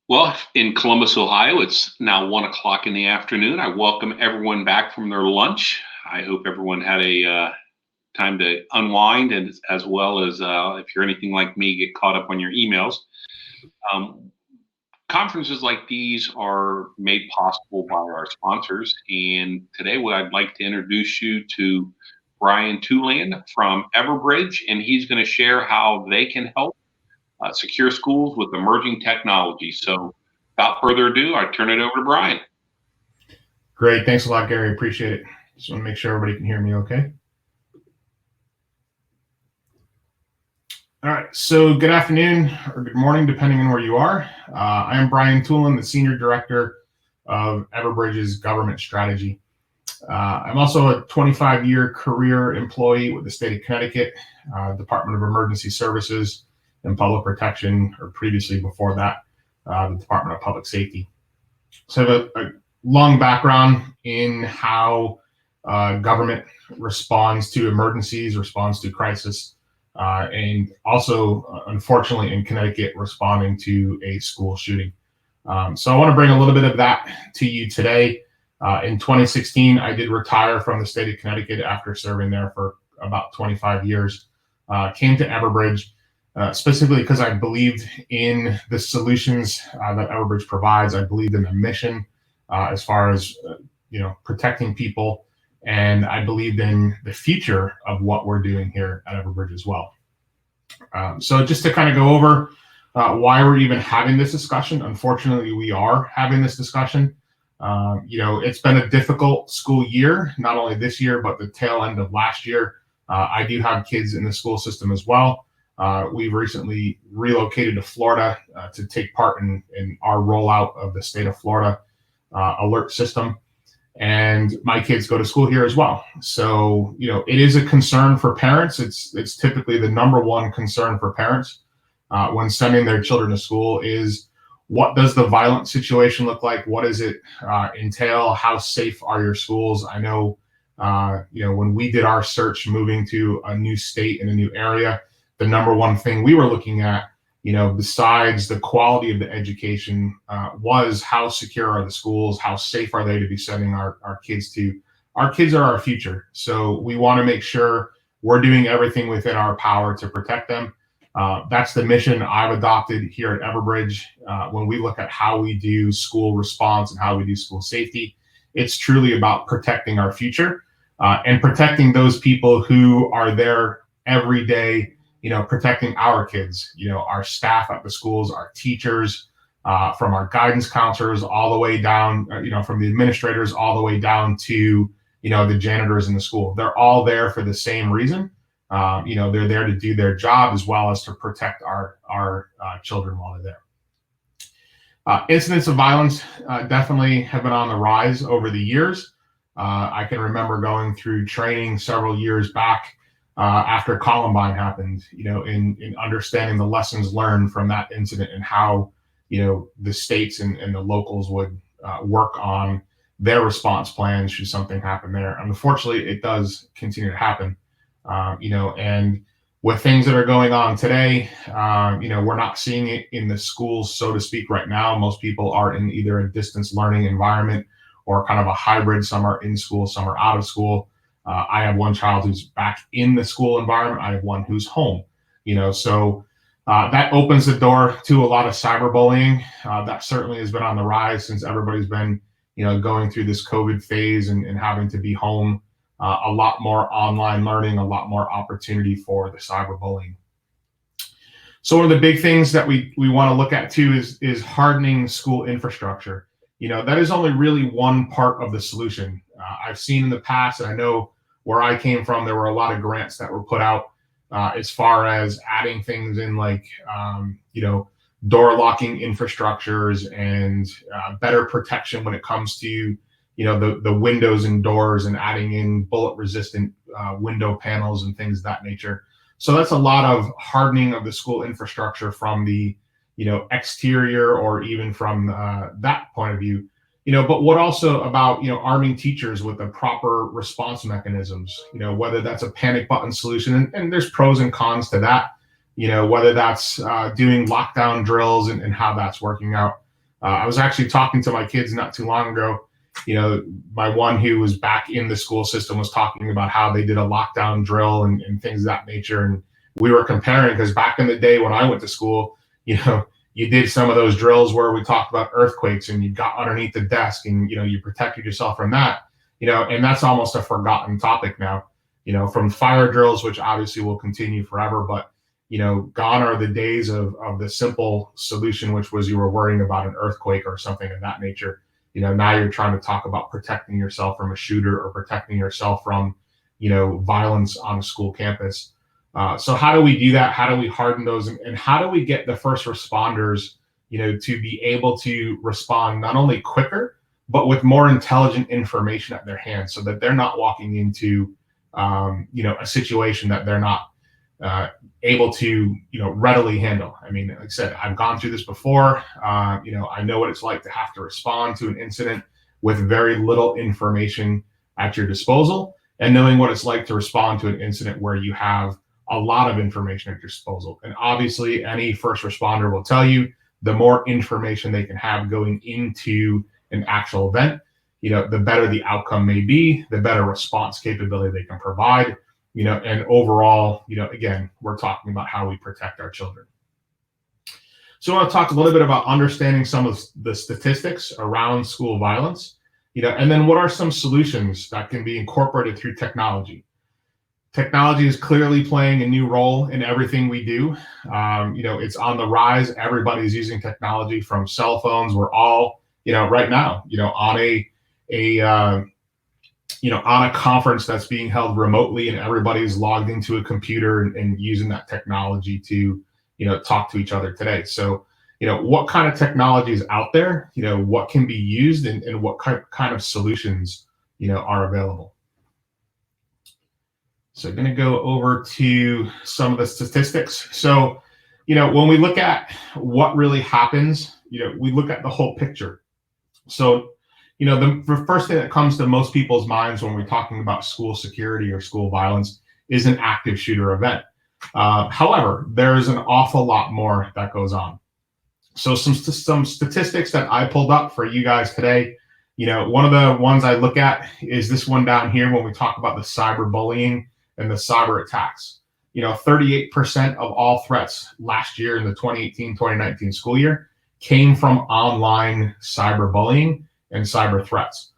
Well, in Columbus, Ohio, it's now 1 o'clock in the afternoon. I welcome everyone back from their lunch. I hope everyone had a time to unwind, and as well as if you're anything like me, get caught up on your emails. Um, Conferences like these are made possible by our sponsors, and today what I'd like to introduce you to Brian TOOLAN from Everbridge, and he's going to share how they can help secure schools with emerging technology. So without further ado, I turn it over to Brian. Great. Thanks a lot, Gary. Appreciate it. Just want to make sure everybody can hear me okay. All right. So good afternoon or good morning, depending on where you are. I am Brian TOOLAN, the Senior Director of Everbridge's Government Strategy. I'm also a 25-year career employee with the state of Connecticut, Department of Emergency Services and Public Protection, or previously before that, the Department of Public Safety. So I have a long background in how government responds to emergencies, responds to crisis, and also, unfortunately, in Connecticut, responding to a school shooting. So I want to bring a little bit of that to you today. In 2016, I did retire from the state of Connecticut after serving there for about 25 years. Came to Everbridge specifically because I believed in the solutions that Everbridge provides. I believed in the mission as far as protecting people, and I believed in the future of what we're doing here at Everbridge as well. So just to kind of go over why we're even having this discussion. Unfortunately, we are having this discussion. It's been a difficult school year, not only this year, but the tail end of last year. I do have kids in the school system as well. We've recently relocated to Florida to take part in our rollout of the state of Florida alert system. And my kids go to school here as well. So, it is a concern for parents. It's typically the number one concern for parents when sending their children to school is, what does the violent situation look like? What does it entail? How safe are your schools? I know, when we did our search moving to a new state in a new area, the number one thing we were looking at, besides the quality of the education, was how secure are the schools? How safe are they to be sending our kids to? Our kids are our future. So we want to make sure we're doing everything within our power to protect them. That's the mission I've adopted here at Everbridge. When we look at how we do school response and how we do school safety, it's truly about protecting our future and protecting those people who are there every day, protecting our kids, our staff at the schools, our teachers, from our guidance counselors all the way down, from the administrators all the way down to, the janitors in the school. They're all there for the same reason. They're there to do their job as well as to protect our children while they're there. Incidents of violence definitely have been on the rise over the years. I can remember going through training several years back after Columbine happened, in understanding the lessons learned from that incident and how, the states and the locals would work on their response plans should something happen there. And unfortunately, it does continue to happen. And with things that are going on today, we're not seeing it in the schools, so to speak, right now. Most people are in either a distance learning environment or kind of a hybrid. Some are in school, some are out of school. I have one child who's back in the school environment. I have one who's home. So that opens the door to a lot of cyberbullying. That certainly has been on the rise since everybody's been, going through this COVID phase and having to be home. A lot more online learning, a lot more opportunity for the cyberbullying. So one of the big things that we want to look at too is hardening school infrastructure. That is only really one part of the solution. I've seen in the past, and I know where I came from, there were a lot of grants that were put out as far as adding things in like, door locking infrastructures and better protection when it comes to, the windows and doors, and adding in bullet resistant window panels and things of that nature. So that's a lot of hardening of the school infrastructure from the, exterior, or even from that point of view. But what also about, arming teachers with the proper response mechanisms, whether that's a panic button solution, and there's pros and cons to that, whether that's doing lockdown drills and how that's working out. I was actually talking to my kids not too long ago. My one who was back in the school system was talking about how they did a lockdown drill and things of that nature. And we were comparing, because back in the day when I went to school, you did some of those drills where we talked about earthquakes, and you got underneath the desk and, you protected yourself from that, and that's almost a forgotten topic now, from fire drills, which obviously will continue forever. But, gone are the days of the simple solution, which was you were worrying about an earthquake or something of that nature. Now you're trying to talk about protecting yourself from a shooter, or protecting yourself from, violence on a school campus. So how do we do that? How do we harden those? And how do we get the first responders, to be able to respond not only quicker, but with more intelligent information at their hands, so that they're not walking into, a situation that they're not able to, readily handle. I mean, like I said, I've gone through this before. I know what it's like to have to respond to an incident with very little information at your disposal, and knowing what it's like to respond to an incident where you have a lot of information at your disposal. And obviously, any first responder will tell you, the more information they can have going into an actual event, the better the outcome may be, the better response capability they can provide, and overall, again, we're talking about how we protect our children. So I want to talk a little bit about understanding some of the statistics around school violence, and then what are some solutions that can be incorporated through technology. Technology is clearly playing a new role in everything we do. It's on the rise. Everybody's using technology, from cell phones. We're all, right now, on on a conference that's being held remotely, and everybody's logged into a computer and using that technology to, talk to each other today. So, what kind of technology is out there? What can be used, and what kind of solutions, are available. So I'm going to go over to some of the statistics. So, when we look at what really happens, we look at the whole picture. So, the first thing that comes to most people's minds when we're talking about school security or school violence is an active shooter event. However, there's an awful lot more that goes on. So some statistics that I pulled up for you guys today. One of the ones I look at is this one down here when we talk about the cyberbullying and the cyber attacks. 38% of all threats last year in the 2018-2019 school year came from online cyberbullying and cyber threats.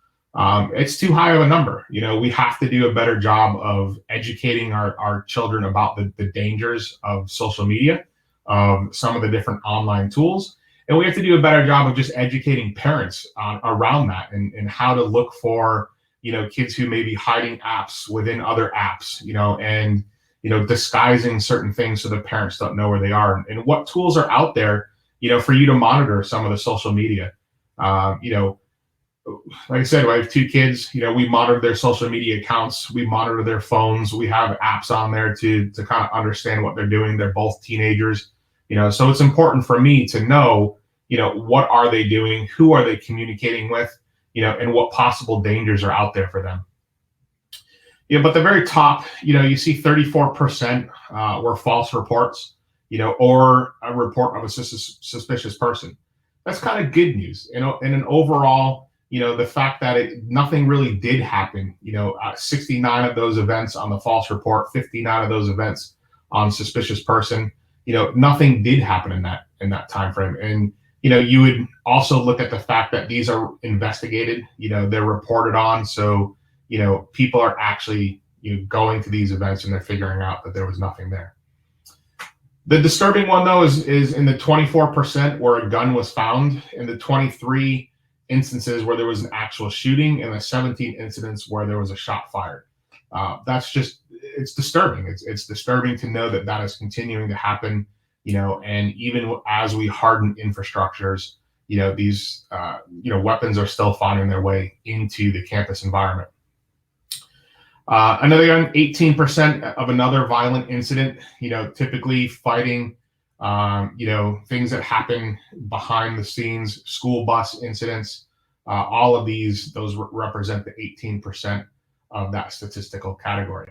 It's too high of a number. We have to do a better job of educating our children about the dangers of social media, some of the different online tools. And we have to do a better job of just educating parents around that, and how to look for, kids who may be hiding apps within other apps, and, disguising certain things so the parents don't know where they are, and what tools are out there, for you to monitor some of the social media. Like I said, I have two kids, we monitor their social media accounts, we monitor their phones, we have apps on there to kind of understand what they're doing. They're both teenagers, so it's important for me to know, what are they doing, who are they communicating with, and what possible dangers are out there for them. But the very top, you see 34% were false reports, or a report of a suspicious person. That's kind of good news. In an overall, the fact that nothing really did happen, 69 of those events on the false report, 59 of those events on suspicious person, nothing did happen in that time frame. And you would also look at the fact that these are investigated, they're reported on. So, people are actually going to these events and they're figuring out that there was nothing there. The disturbing one, though, is in the 24% where a gun was found, in the 23 instances where there was an actual shooting, and the 17 incidents where there was a shot fired. It's disturbing. It's disturbing to know that is continuing to happen, and even as we harden infrastructures, these, weapons are still finding their way into the campus environment. Another gun, 18% of another violent incident, typically fighting, things that happen behind the scenes, school bus incidents, all of those represent the 18% of that statistical category.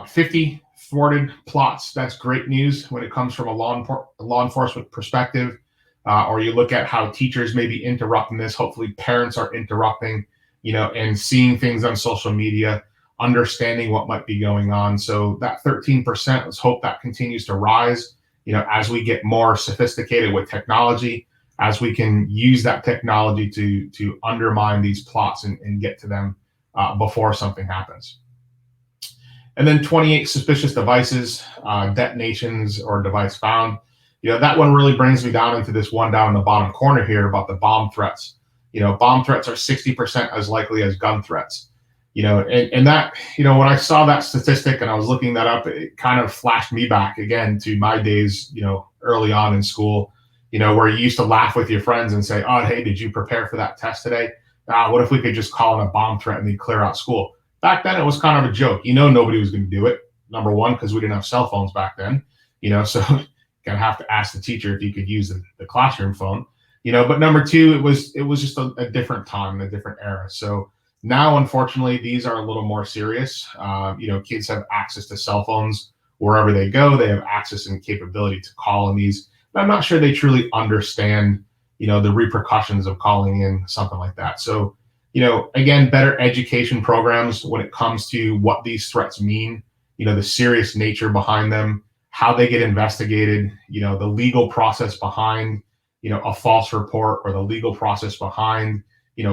50 thwarted plots. That's great news when it comes from a law enforcement perspective, or you look at how teachers may be interrupting this. Hopefully parents are interrupting, and seeing things on social media, understanding what might be going on. So that 13%, let's hope that continues to rise, as we get more sophisticated with technology, as we can use that technology to undermine these plots and get to them before something happens. And then 28 suspicious devices, detonations or device found. That one really brings me down into this one down in the bottom corner here about the bomb threats. Bomb threats are 60% as likely as gun threats. And that, when I saw that statistic and I was looking that up, it kind of flashed me back again to my days, early on in school, where you used to laugh with your friends and say, oh, hey, did you prepare for that test today? What if we could just call in a bomb threat and then clear out school? Back then, it was kind of a joke. Nobody was going to do it. Number one, because we didn't have cell phones back then, so gonna have to ask the teacher if you could use the classroom phone, but number two, it was just a different time, a different era. So now, unfortunately, these are a little more serious. Kids have access to cell phones wherever they go. They have access and capability to call in these. But I'm not sure they truly understand, the repercussions of calling in something like that. So, again, better education programs when it comes to what these threats mean, the serious nature behind them, how they get investigated, the legal process behind, a false report, or the legal process behind,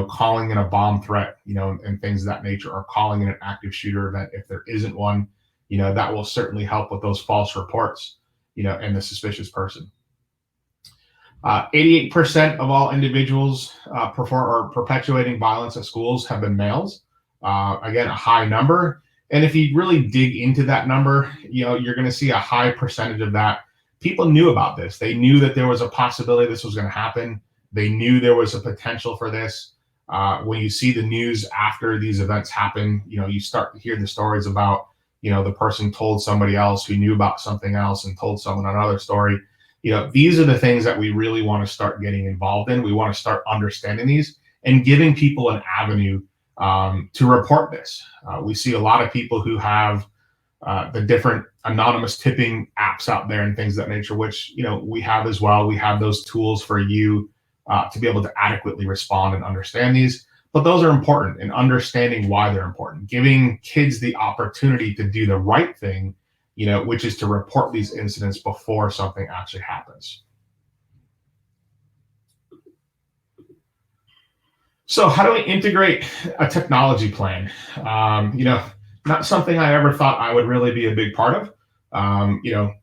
calling in a bomb threat, and things of that nature, or calling in an active shooter event if there isn't one, that will certainly help with those false reports, and the suspicious person. 88% of all individuals perpetuating violence at schools have been males. Again, a high number. And if you really dig into that number, you're going to see a high percentage of that. People knew about this. They knew that there was a possibility this was going to happen. They knew there was a potential for this. When you see the news after these events happen, you start to hear the stories about, the person told somebody else who knew about something else and told someone another story. These are the things that we really want to start getting involved in. We want to start understanding these and giving people an avenue to report this. We see a lot of people who have the different anonymous tipping apps out there and things of that nature, which, we have as well. We have those tools for you to be able to adequately respond and understand these. But those are important, and understanding why they're important, giving kids the opportunity to do the right thing, which is to report these incidents before something actually happens. So how do we integrate a technology plan? Not something I ever thought I would really be a big part of.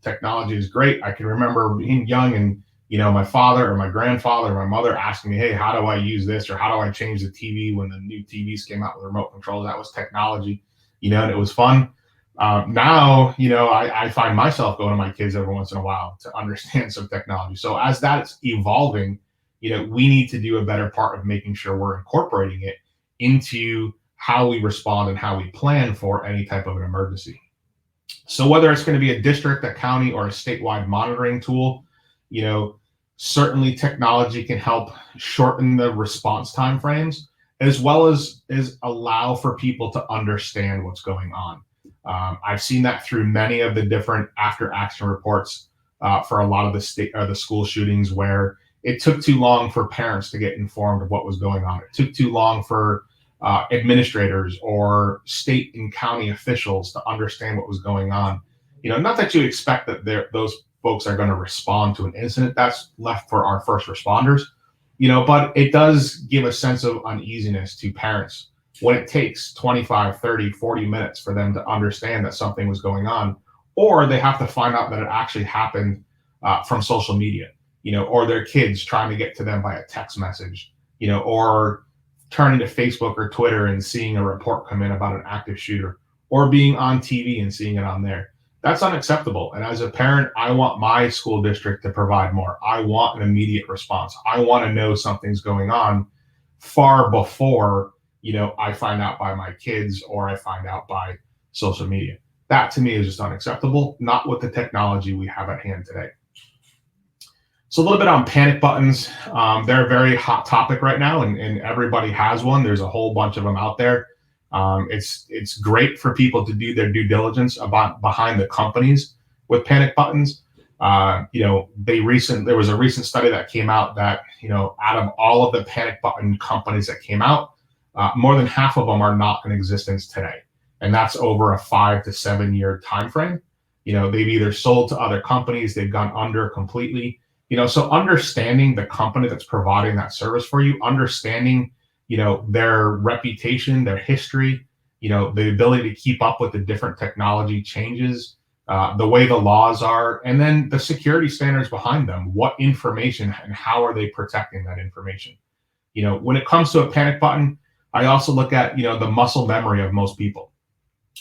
Technology is great. I can remember being young and, my father or my grandfather or my mother asking me, hey, how do I use this? Or how do I change the TV when the new TVs came out with remote controls? That was technology, and it was fun. Now, I find myself going to my kids every once in a while to understand some technology. So as that's evolving, we need to do a better part of making sure we're incorporating it into how we respond and how we plan for any type of an emergency. So whether it's going to be a district, a county, or a statewide monitoring tool, certainly technology can help shorten the response timeframes, as well as allow for people to understand what's going on. I've seen that through many of the different after action reports for a lot of the school shootings, where it took too long for parents to get informed of what was going on. It took too long for administrators or state and county officials to understand what was going on. Not that you expect that those folks are going to respond to an incident. That's left for our first responders, but it does give a sense of uneasiness to parents when it takes 25, 30, 40 minutes for them to understand that something was going on, or they have to find out that it actually happened from social media, or their kids trying to get to them by a text message, or turning to Facebook or Twitter and seeing a report come in about an active shooter, or being on TV and seeing it on there. That's unacceptable. And as a parent, I want my school district to provide more. I want an immediate response. I want to know something's going on far before, I find out by my kids or I find out by social media. That to me is just unacceptable, not with the technology we have at hand today. So a little bit on panic buttons. They're a very hot topic right now, and everybody has one. There's a whole bunch of them out there. It's great for people to do their due diligence behind the companies with panic buttons. There was a recent study that came out that, out of all of the panic button companies that came out, more than half of them are not in existence today. And that's over a 5 to 7 year time frame. They've either sold to other companies, they've gone under completely. So understanding the company that's providing that service for you, understanding their reputation, their history, the ability to keep up with the different technology changes, the way the laws are, and then the security standards behind them. What information and how are they protecting that information? When it comes to a panic button, I also look at, the muscle memory of most people.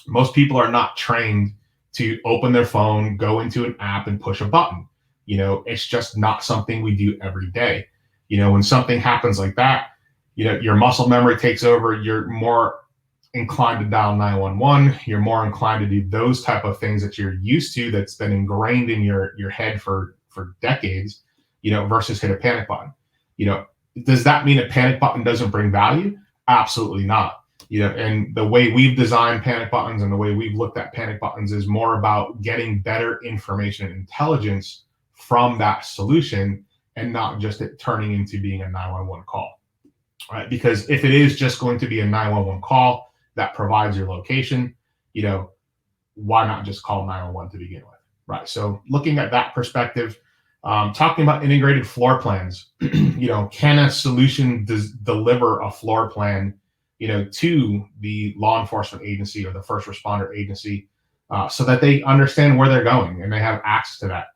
Most people are not trained to open their phone, go into an app and push a button. It's just not something we do every day. When something happens like that, your muscle memory takes over. You're more inclined to dial 911. You're more inclined to do those type of things that you're used to, that's been ingrained in your head for decades, versus hit a panic button. Does that mean a panic button doesn't bring value? Absolutely not. And the way we've designed panic buttons and the way we've looked at panic buttons is more about getting better information and intelligence from that solution, and not just it turning into being a 911 call. Right? Because if it is just going to be a 911 call that provides your location, why not just call 911 to begin with? Right. So looking at that perspective, talking about integrated floor plans, can a solution deliver a floor plan, to the law enforcement agency or the first responder agency, so that they understand where they're going and they have access to that.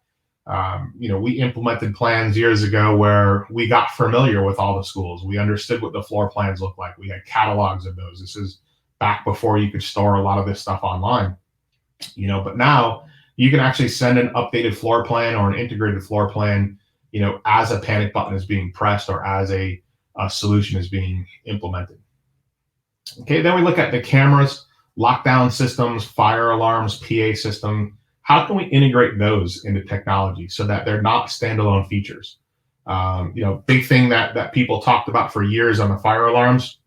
We implemented plans years ago where we got familiar with all the schools. We understood what the floor plans look like. We had catalogs of those. This is back before you could store a lot of this stuff online, but now you can actually send an updated floor plan or an integrated floor plan, as a panic button is being pressed or as a solution is being implemented. Okay, then we look at the cameras, lockdown systems, fire alarms, PA system. How can we integrate those into technology so that they're not standalone features? Big thing that people talked about for years on the fire alarms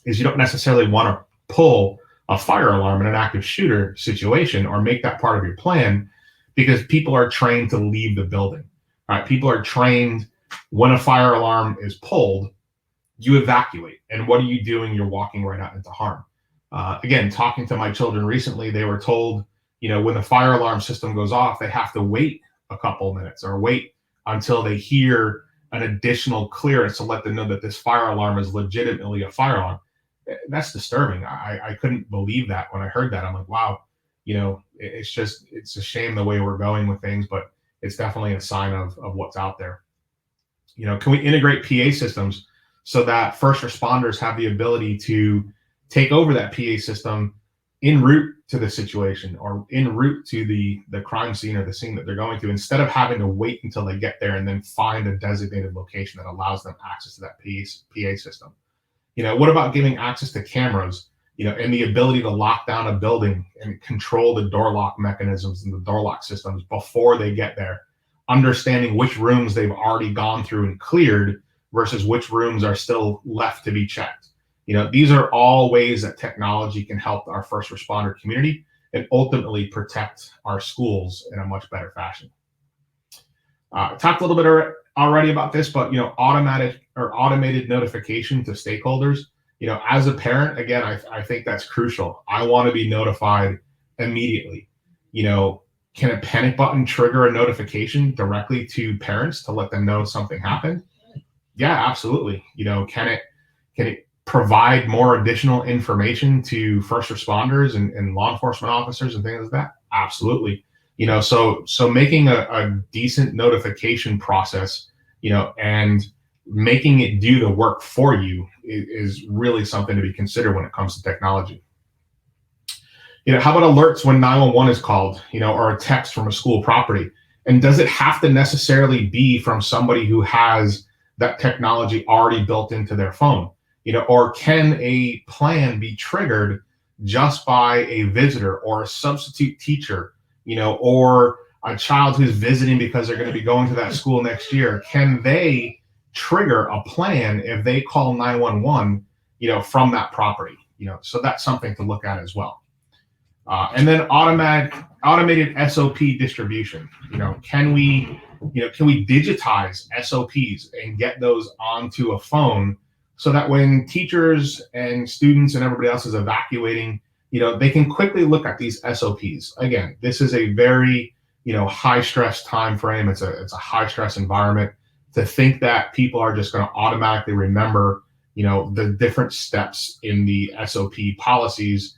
is you don't necessarily want to pull a fire alarm in an active shooter situation or make that part of your plan, because people are trained to leave the building. Right? People are trained when a fire alarm is pulled, you evacuate. And what are you doing? You're walking right out into harm. Again, talking to my children recently, they were told, when the fire alarm system goes off, they have to wait a couple minutes or wait until they hear an additional clearance to let them know that this fire alarm is legitimately a fire alarm. That's disturbing. I couldn't believe that when I heard that. I'm like, wow, it's a shame the way we're going with things, but it's definitely a sign of what's out there. Can we integrate PA systems so that first responders have the ability to take over that PA system en route to the situation or en route to the crime scene or the scene that they're going to, instead of having to wait until they get there and then find a designated location that allows them access to that PA system? What about giving access to cameras, and the ability to lock down a building and control the door lock mechanisms and the door lock systems before they get there, understanding which rooms they've already gone through and cleared versus which rooms are still left to be checked. These are all ways that technology can help our first responder community and ultimately protect our schools in a much better fashion. Talked a little bit already about this, but automatic or automated notification to stakeholders. As a parent, again, I think that's crucial. I want to be notified immediately. Can a panic button trigger a notification directly to parents to let them know something happened? Yeah, absolutely. Can it provide more additional information to first responders and law enforcement officers and things like that? Absolutely. So making a decent notification process, and making it do the work for you is really something to be considered when it comes to technology. How about alerts when 911 is called, or a text from a school property? And does it have to necessarily be from somebody who has that technology already built into their phone? Or can a plan be triggered just by a visitor or a substitute teacher, or a child who's visiting because they're going to be going to that school next year? Can they trigger a plan if they call 911, from that property? So that's something to look at as well. And then automated SOP distribution. Can we digitize SOPs and get those onto a phone so that when teachers and students and everybody else is evacuating, they can quickly look at these SOPs. Again, this is a very high stress time frame. It's a high stress environment. To think that people are just going to automatically remember the different steps in the SOP policies,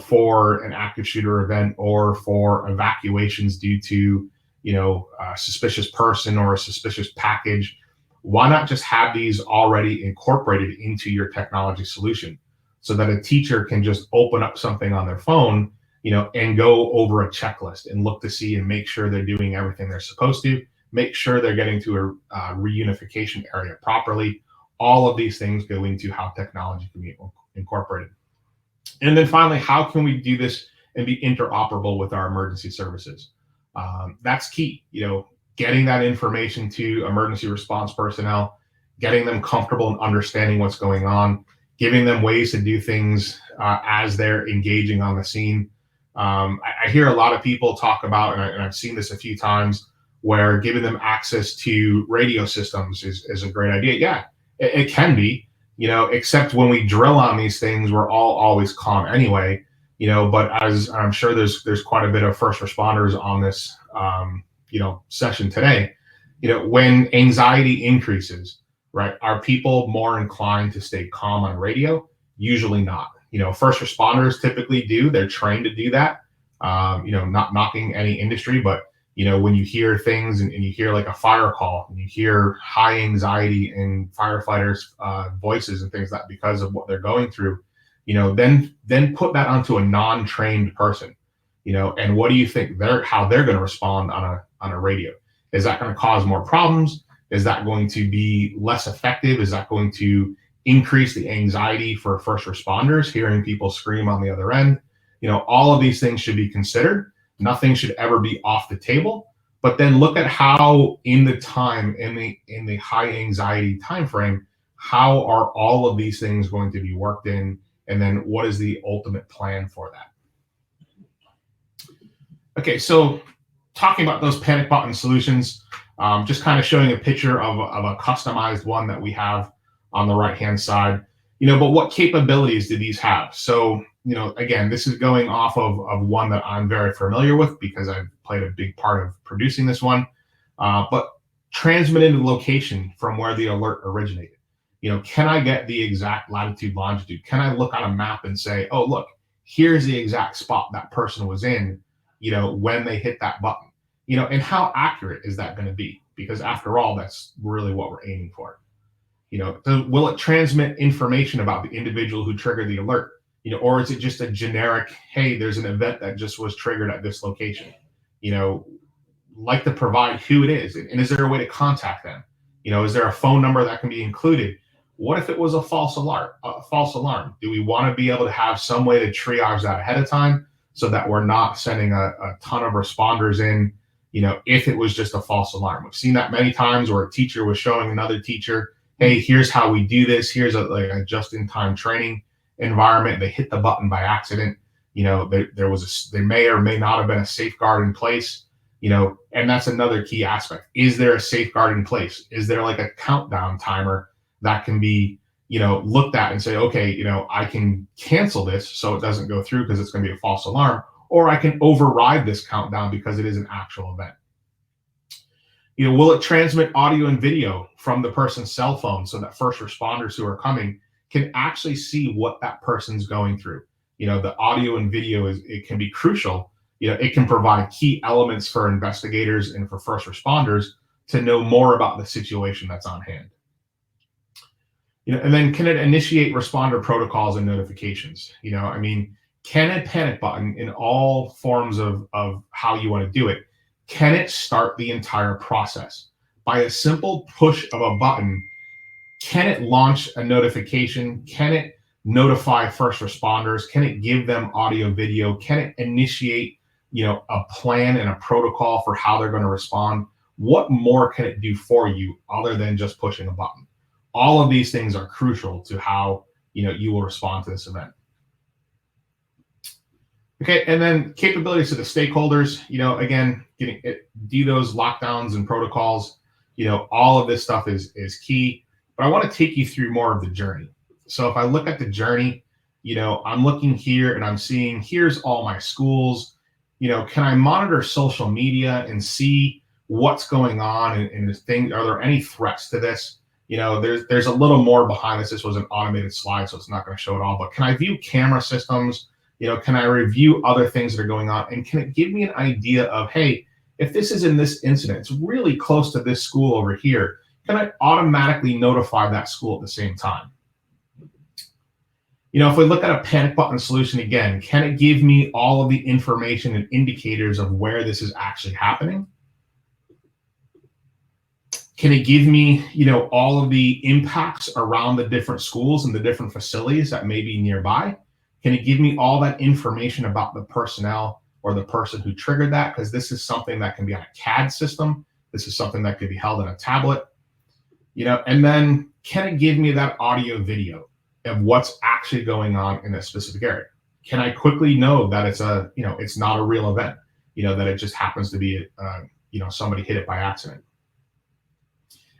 for an active shooter event or for evacuations due to, a suspicious person or a suspicious package. Why not just have these already incorporated into your technology solution so that a teacher can just open up something on their phone, and go over a checklist and look to see and make sure they're doing everything they're supposed to, make sure they're getting to a reunification area properly. All of these things go into how technology can be incorporated. And then finally, how can we do this and be interoperable with our emergency services? That's key. Getting that information to emergency response personnel, getting them comfortable and understanding what's going on, giving them ways to do things as they're engaging on the scene. I hear a lot of people talk about, and I've seen this a few times, where giving them access to radio systems is a great idea. Yeah, it can be. Except when we drill on these things, we're all always calm anyway, but as I'm sure there's quite a bit of first responders on this, session today, when anxiety increases, right? Are people more inclined to stay calm on radio? Usually not. First responders typically do. They're trained to do that. Not knocking any industry, but when you hear things and you hear like a fire call and you hear high anxiety in firefighters' voices and things like that because of what they're going through, then put that onto a non-trained person, and what do you think how they're going to respond on a radio? Is that going to cause more problems? Is that going to be less effective? Is that going to increase the anxiety for first responders hearing people scream on the other end? All of these things should be considered. Nothing should ever be off the table, but then look at how in the high anxiety time frame, how are all of these things going to be worked in, and then what is the ultimate plan for that? Okay, so talking about those panic button solutions, just kind of showing a picture of a customized one that we have on the right hand side. But what capabilities do these have? So again, this is going off of one that I'm very familiar with because I've played a big part of producing this one. But transmitting the location from where the alert originated. Can I get the exact latitude, longitude? Can I look on a map and say, oh, look, here's the exact spot that person was in, when they hit that button? And how accurate is that going to be? Because after all, that's really what we're aiming for. Will it transmit information about the individual who triggered the alert? Or is it just a generic, hey, there's an event that just was triggered at this location? Like to provide who it is, and is there a way to contact them? Is there a phone number that can be included? What if it was a false alarm? Do we want to be able to have some way to triage that ahead of time so that we're not sending a ton of responders in, if it was just a false alarm? We've seen that many times where a teacher was showing another teacher, hey, here's how we do this. Here's a just-in-time training environment. They hit the button by accident. There may or may not have been a safeguard in place. And that's another key aspect. Is there a safeguard in place? Is there like a countdown timer that can be, looked at and say, okay, I can cancel this so it doesn't go through because it's going to be a false alarm, or I can override this countdown because it is an actual event. Will it transmit audio and video from the person's cell phone so that first responders who are coming can actually see what that person's going through? The audio and video it can be crucial. It can provide key elements for investigators and for first responders to know more about the situation that's on hand. And then can it initiate responder protocols and notifications? Can a panic button, in all forms of how you want to do it, can it start the entire process? By a simple push of a button, can it launch a notification? Can it notify first responders? Can it give them audio, video? Can it initiate, a plan and a protocol for how they're going to respond? What more can it do for you other than just pushing a button? All of these things are crucial to how, you will respond to this event. Okay, and then capabilities to the stakeholders, again, do those lockdowns and protocols, all of this stuff is key. But I want to take you through more of the journey. So if I look at the journey, I'm looking here and I'm seeing, here's all my schools. Can I monitor social media and see what's going on and the thing? Are there any threats to this? There's a little more behind this. This was an automated slide, so it's not going to show it all. But can I view camera systems? Can I review other things that are going on? And can it give me an idea of, hey, if this is in this incident, it's really close to this school over here, can I automatically notify that school at the same time? If we look at a panic button solution again, can it give me all of the information and indicators of where this is actually happening? Can it give me, all of the impacts around the different schools and the different facilities that may be nearby? Can it give me all that information about the personnel or the person who triggered that? Because this is something that can be on a CAD system. This is something that could be held on a tablet. And then can it give me that audio video of what's actually going on in a specific area? Can I quickly know that it's not a real event, that it just happens to be, somebody hit it by accident?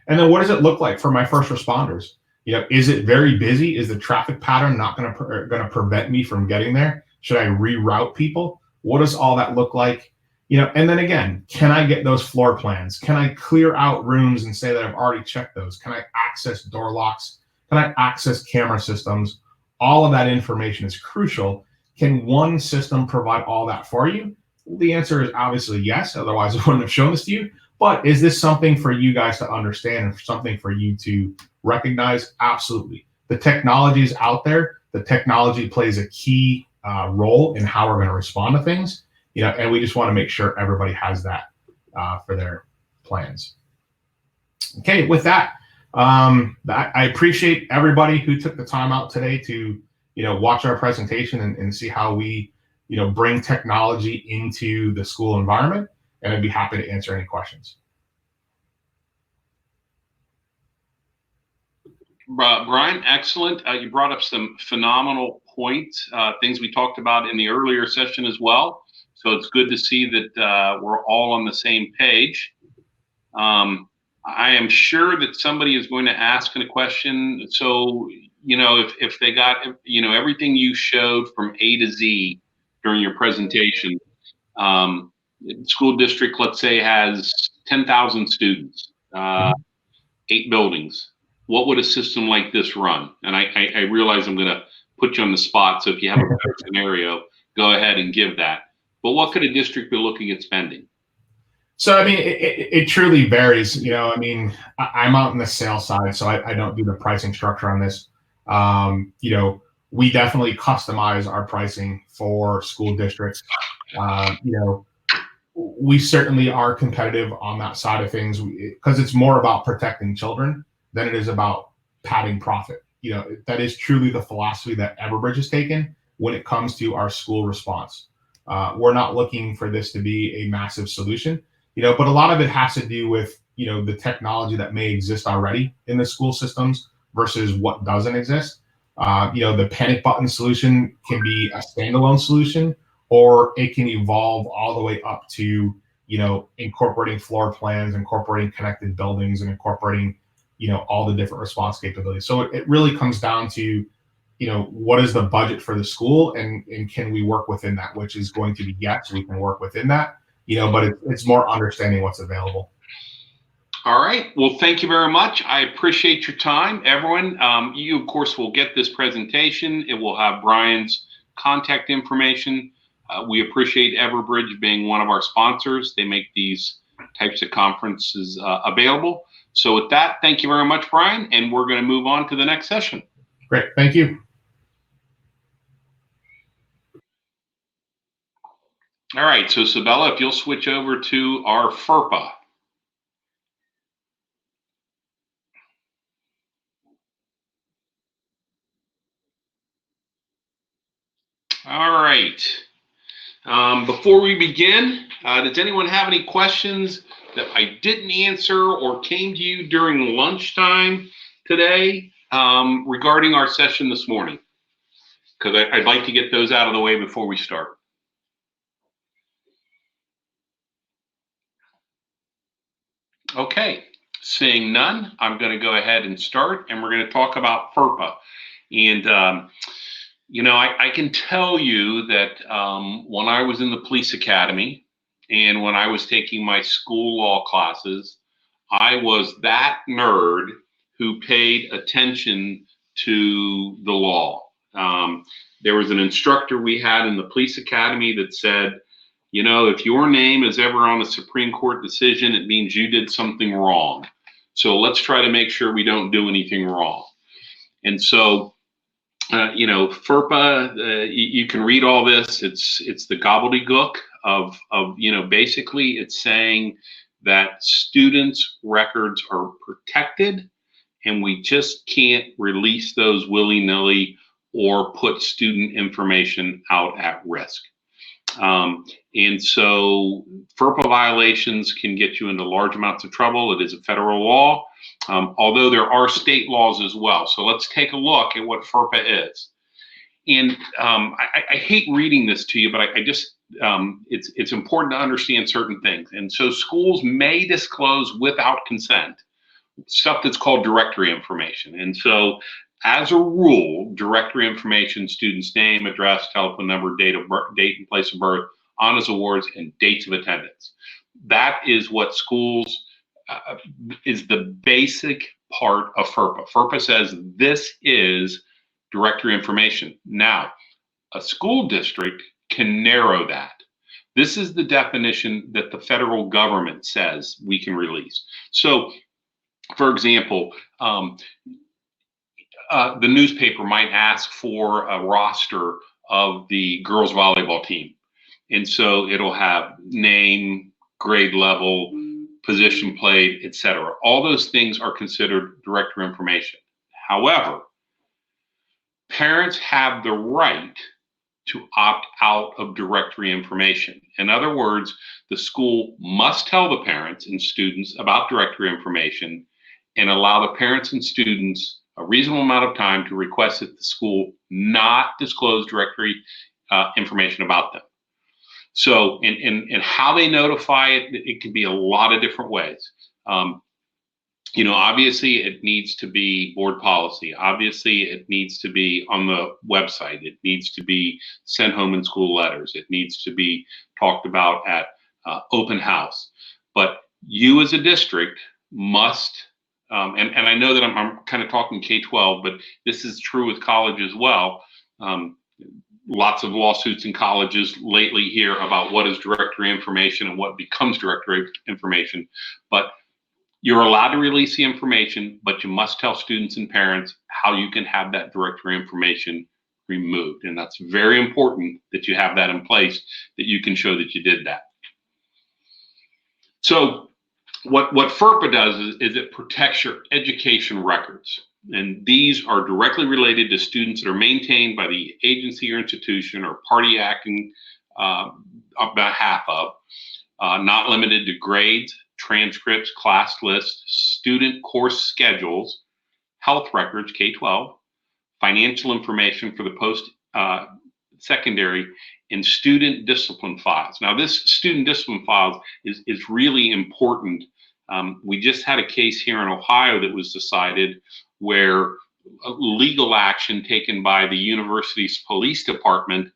And then what does it look like for my first responders? Is it very busy? Is the traffic pattern not going to prevent me from getting there? Should I reroute people? What does all that look like? And then again, can I get those floor plans? Can I clear out rooms and say that I've already checked those? Can I access door locks? Can I access camera systems? All of that information is crucial. Can one system provide all that for you? The answer is obviously yes. Otherwise, I wouldn't have shown this to you. But is this something for you guys to understand and something for you to recognize? Absolutely. The technology is out there. The technology plays a key role in how we're going to respond to things, and we just want to make sure everybody has that for their plans. Okay, with that, I appreciate everybody who took the time out today to, watch our presentation and see how we, bring technology into the school environment, and I'd be happy to answer any questions. Brian, excellent. You brought up some phenomenal points, things we talked about in the earlier session as well. So it's good to see that we're all on the same page. I am sure that somebody is going to ask a question. So, if they got, everything you showed from A to Z during your presentation, school district, let's say, has 10,000 students, 8 buildings. What would a system like this run? And I realize I'm going to put you on the spot. So if you have a better scenario, go ahead and give that. But what could a district be looking at spending? So, it truly varies. I'm out in the sales side, so I don't do the pricing structure on this. We definitely customize our pricing for school districts. We certainly are competitive on that side of things because it's more about protecting children than it is about padding profit. That is truly the philosophy that Everbridge has taken when it comes to our school response. We're not looking for this to be a massive solution, but a lot of it has to do with, the technology that may exist already in the school systems versus what doesn't exist. The panic button solution can be a standalone solution, or it can evolve all the way up to, incorporating floor plans, incorporating connected buildings, and incorporating, all the different response capabilities. So it really comes down to, what is the budget for the school, and can we work within that, which is going to be yes, we can work within that, but it's more understanding what's available. All right. Well, thank you very much. I appreciate your time, everyone. You, of course, will get this presentation. It will have Brian's contact information. We appreciate Everbridge being one of our sponsors. They make these types of conferences available. So with that, thank you very much, Brian, and we're going to move on to the next session. Great. Thank you. All right. So, Sabella, if you'll switch over to our FERPA. All right. Before we begin, does anyone have any questions that I didn't answer or came to you during lunchtime today regarding our session this morning? Because I'd like to get those out of the way before we start. Okay, seeing none, I'm going to go ahead and start, and we're going to talk about FERPA. And I can tell you that when I was in the police academy and when I was taking my school law classes, I was that nerd who paid attention to the law. There was an instructor we had in the police academy that said, if your name is ever on a Supreme Court decision, it means you did something wrong. So let's try to make sure we don't do anything wrong. And so FERPA, you can read all this. It's the gobbledygook of basically it's saying that students' records are protected, and we just can't release those willy-nilly or put student information out at risk. And so FERPA violations can get you into large amounts of trouble. It is a federal law. Although there are state laws as well. So let's take a look at what FERPA is. And I hate reading this to you, but I just, it's important to understand certain things. And so schools may disclose without consent stuff that's called directory information. And so as a rule, directory information, student's name, address, telephone number, date and place of birth, honors awards, and dates of attendance. That is what schools is the basic part of FERPA. FERPA says this is directory information. Now, a school district can narrow that. This is the definition that the federal government says we can release. So, for example, the newspaper might ask for a roster of the girls volleyball team. And so it'll have name, grade level, position played, etc. All those things are considered directory information. However, parents have the right to opt out of directory information. In other words, the school must tell the parents and students about directory information and allow the parents and students a reasonable amount of time to request that the school not disclose directory information about them. So, and how they notify it, it can be a lot of different ways. Obviously it needs to be board policy. Obviously it needs to be on the website. It needs to be sent home in school letters. It needs to be talked about at open house. But you as a district must, and I know that I'm kind of talking K-12, but this is true with college as well. Lots of lawsuits in colleges lately here about what is directory information and what becomes directory information. But you're allowed to release the information, but you must tell students and parents how you can have that directory information removed. And that's very important that you have that in place, that you can show that you did that. So what FERPA does is it protects your education records. And these are directly related to students that are maintained by the agency or institution or party acting on behalf of, not limited to grades, transcripts, class lists, student course schedules, health records, K-12, financial information for the post-secondary, in student discipline files. Now, this student discipline files is really important. We just had a case here in Ohio that was decided where legal action taken by the university's police department.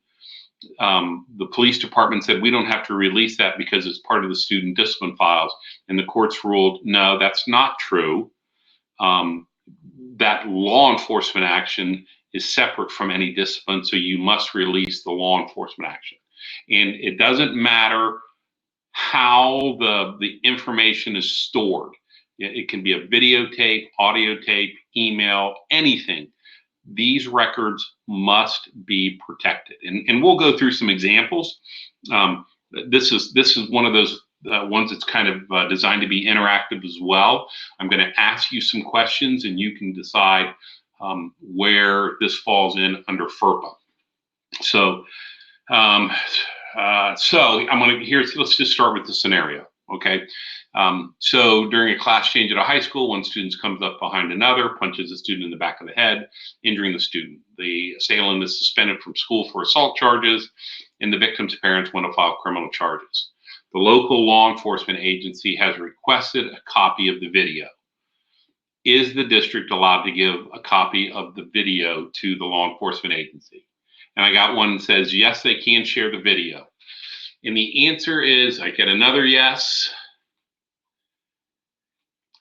The police department said, we don't have to release that because it's part of the student discipline files. And the courts ruled, no, that's not true. That law enforcement action is separate from any discipline, so you must release the law enforcement action. And it doesn't matter how the information is stored. It can be a videotape, audio tape, email, anything. These records must be protected. And we'll go through some examples. This is one of those ones that's kind of designed to be interactive as well. I'm going to ask you some questions and you can decide where this falls in under FERPA. So, let's just start with the scenario, okay? So during a class change at a high school, one student comes up behind another, punches a student in the back of the head, injuring the student. The assailant is suspended from school for assault charges, and the victim's parents want to file criminal charges. The local law enforcement agency has requested a copy of the video. Is the district allowed to give a copy of the video to the law enforcement agency? And I got one that says, yes, they can share the video. And the answer is, I get another yes.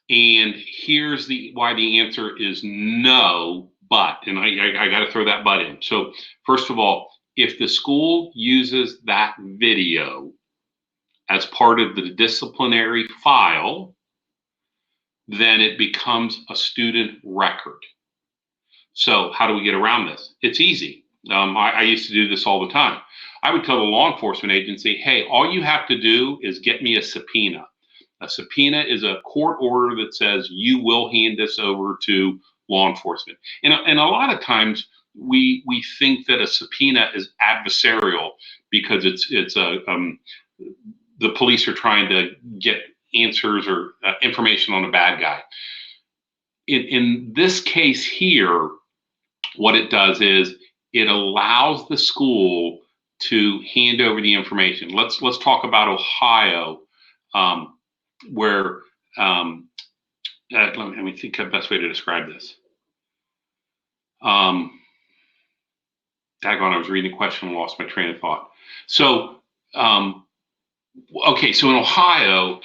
And here's why the answer is no, but, and I got to throw that but in. So first of all, if the school uses that video as part of the disciplinary file, then it becomes a student record. So how do we get around this? It's easy. I used to do this all the time. I would tell the law enforcement agency, hey, all you have to do is get me a subpoena. A subpoena is a court order that says you will hand this over to law enforcement. And a lot of times we think that a subpoena is adversarial because the police are trying to get answers or information on a bad guy. In this case here, what it does is it allows the school to hand over the information. Let's talk about Ohio, where let me think of the best way to describe this. Daggone, I was reading the question and lost my train of thought. So, okay, so in Ohio,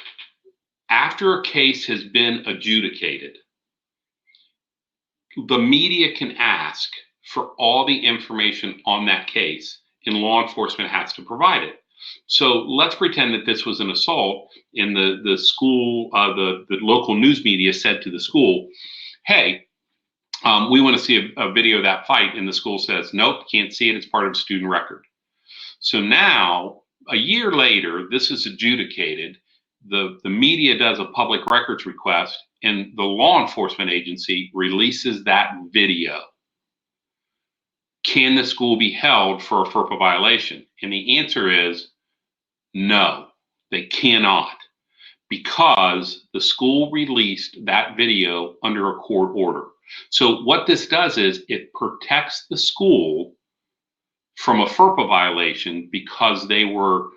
after a case has been adjudicated, the media can ask for all the information on that case, and law enforcement has to provide it. So let's pretend that this was an assault, and the school, the local news media said to the school, hey, we want to see a video of that fight, and the school says, nope, can't see it, it's part of the student record. So now, a year later, this is adjudicated, the media does a public records request, and the law enforcement agency releases that video. Can the school be held for a FERPA violation? And the answer is no, they cannot, because the school released that video under a court order. So what this does is it protects the school from a FERPA violation because they were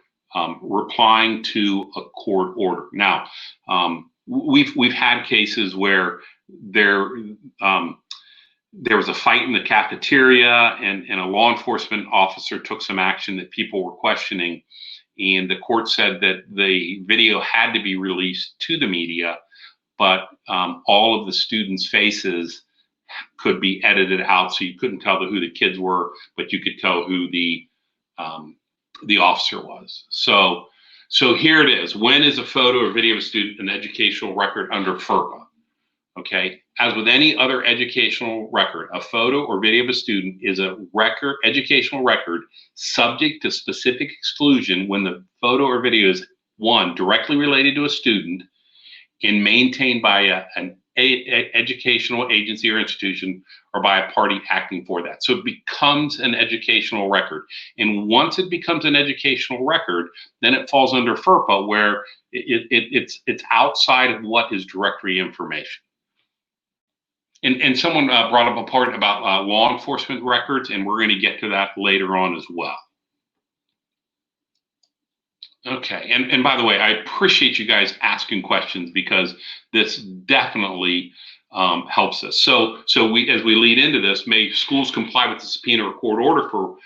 replying to a court order. Now, we've had cases where there was a fight in the cafeteria, and a law enforcement officer took some action that people were questioning, and the court said that the video had to be released to the media, but all of the students' faces could be edited out, so you couldn't tell who the kids were, but you could tell who the officer was. So here it is. When is a photo or video of a student an educational record under FERPA? Okay, as with any other educational record, a photo or video of a student is a record, educational record, subject to specific exclusion when the photo or video is, one, directly related to a student and maintained by an educational agency or institution, or by a party acting for that. So it becomes an educational record. And once it becomes an educational record, then it falls under FERPA, where it's outside of what is directory information. And someone brought up a part about law enforcement records, and we're going to get to that later on as well. Okay, and by the way, I appreciate you guys asking questions because this definitely helps us. So we, as we lead into this, may schools comply with the subpoena or court order for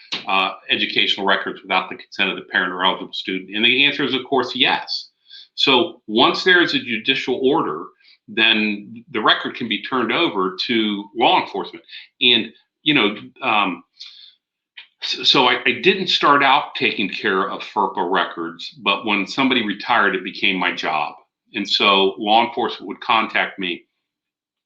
educational records without the consent of the parent or eligible student? And the answer is, of course, yes. So once there is a judicial order, then the record can be turned over to law enforcement. And you know. So I didn't start out taking care of FERPA records, but when somebody retired, it became my job. And so law enforcement would contact me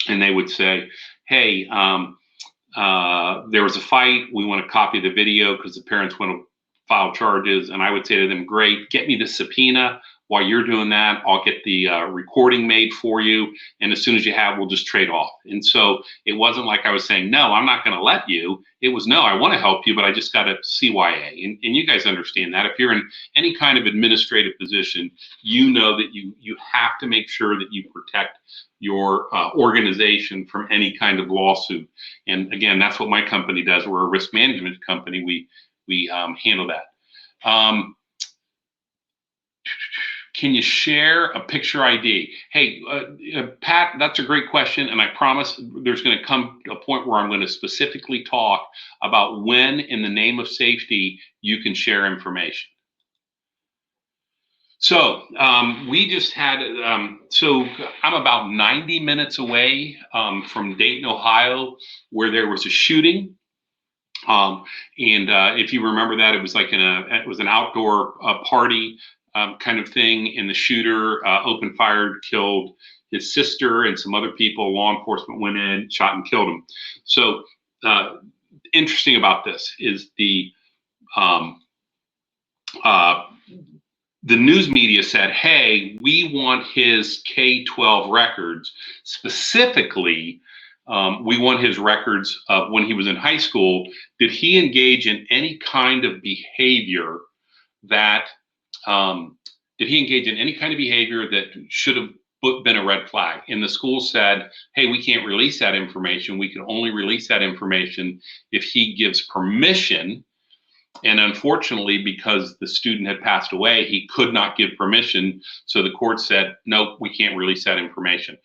and they would say, hey, there was a fight. We want a copy of the video because the parents want to file charges. And I would say to them, great, get me the subpoena. While you're doing that, I'll get the recording made for you. And as soon as you have, we'll just trade off. And so it wasn't like I was saying, no, I'm not going to let you. It was, no, I want to help you, but I just got a CYA. And you guys understand that. If you're in any kind of administrative position, you know that you have to make sure that you protect your organization from any kind of lawsuit. And again, that's what my company does. We're a risk management company. We handle that. Can you share a picture ID? Hey, Pat, that's a great question. And I promise there's going to come a point where I'm going to specifically talk about when, in the name of safety, you can share information. So we just had, so I'm about 90 minutes away from Dayton, Ohio, where there was a shooting. And if you remember that, it was like it was an outdoor party kind of thing, and the shooter opened fire, killed his sister and some other people. Law enforcement went in, shot and killed him. So interesting about this is the news media said, hey, we want his K-12 records. Specifically, we want his records of when he was in high school. Did he engage in any kind of behavior that should have been a red flag? And the school said, hey, we can't release that information. We can only release that information if he gives permission. And unfortunately, because the student had passed away, he could not give permission. So the court said, nope, we can't release that information.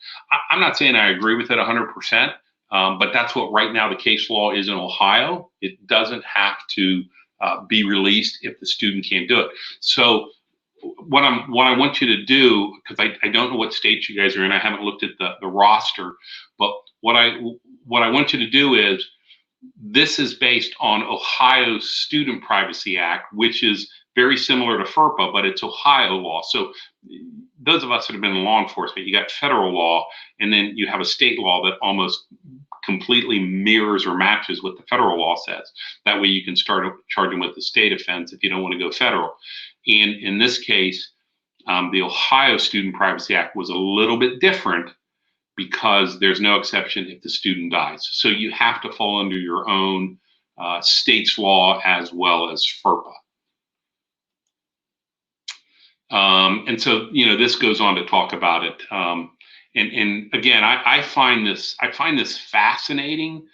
I'm not saying I agree with it 100%, but that's what right now the case law is in Ohio. It doesn't have to be released if the student can't do it. So what I want you to do, because I don't know what state you guys are in, I haven't looked at the roster, but what I want you to do is, this is based on Ohio's Student Privacy Act, which is very similar to FERPA, but it's Ohio law. So those of us that have been in law enforcement, you got federal law, and then you have a state law that almost completely mirrors or matches what the federal law says. That way you can start charging with the state offense if you don't want to go federal. And in this case, the Ohio Student Privacy Act was a little bit different because there's no exception if the student dies. So you have to fall under your own state's law as well as FERPA. And so, this goes on to talk about it. And again, I find this fascinating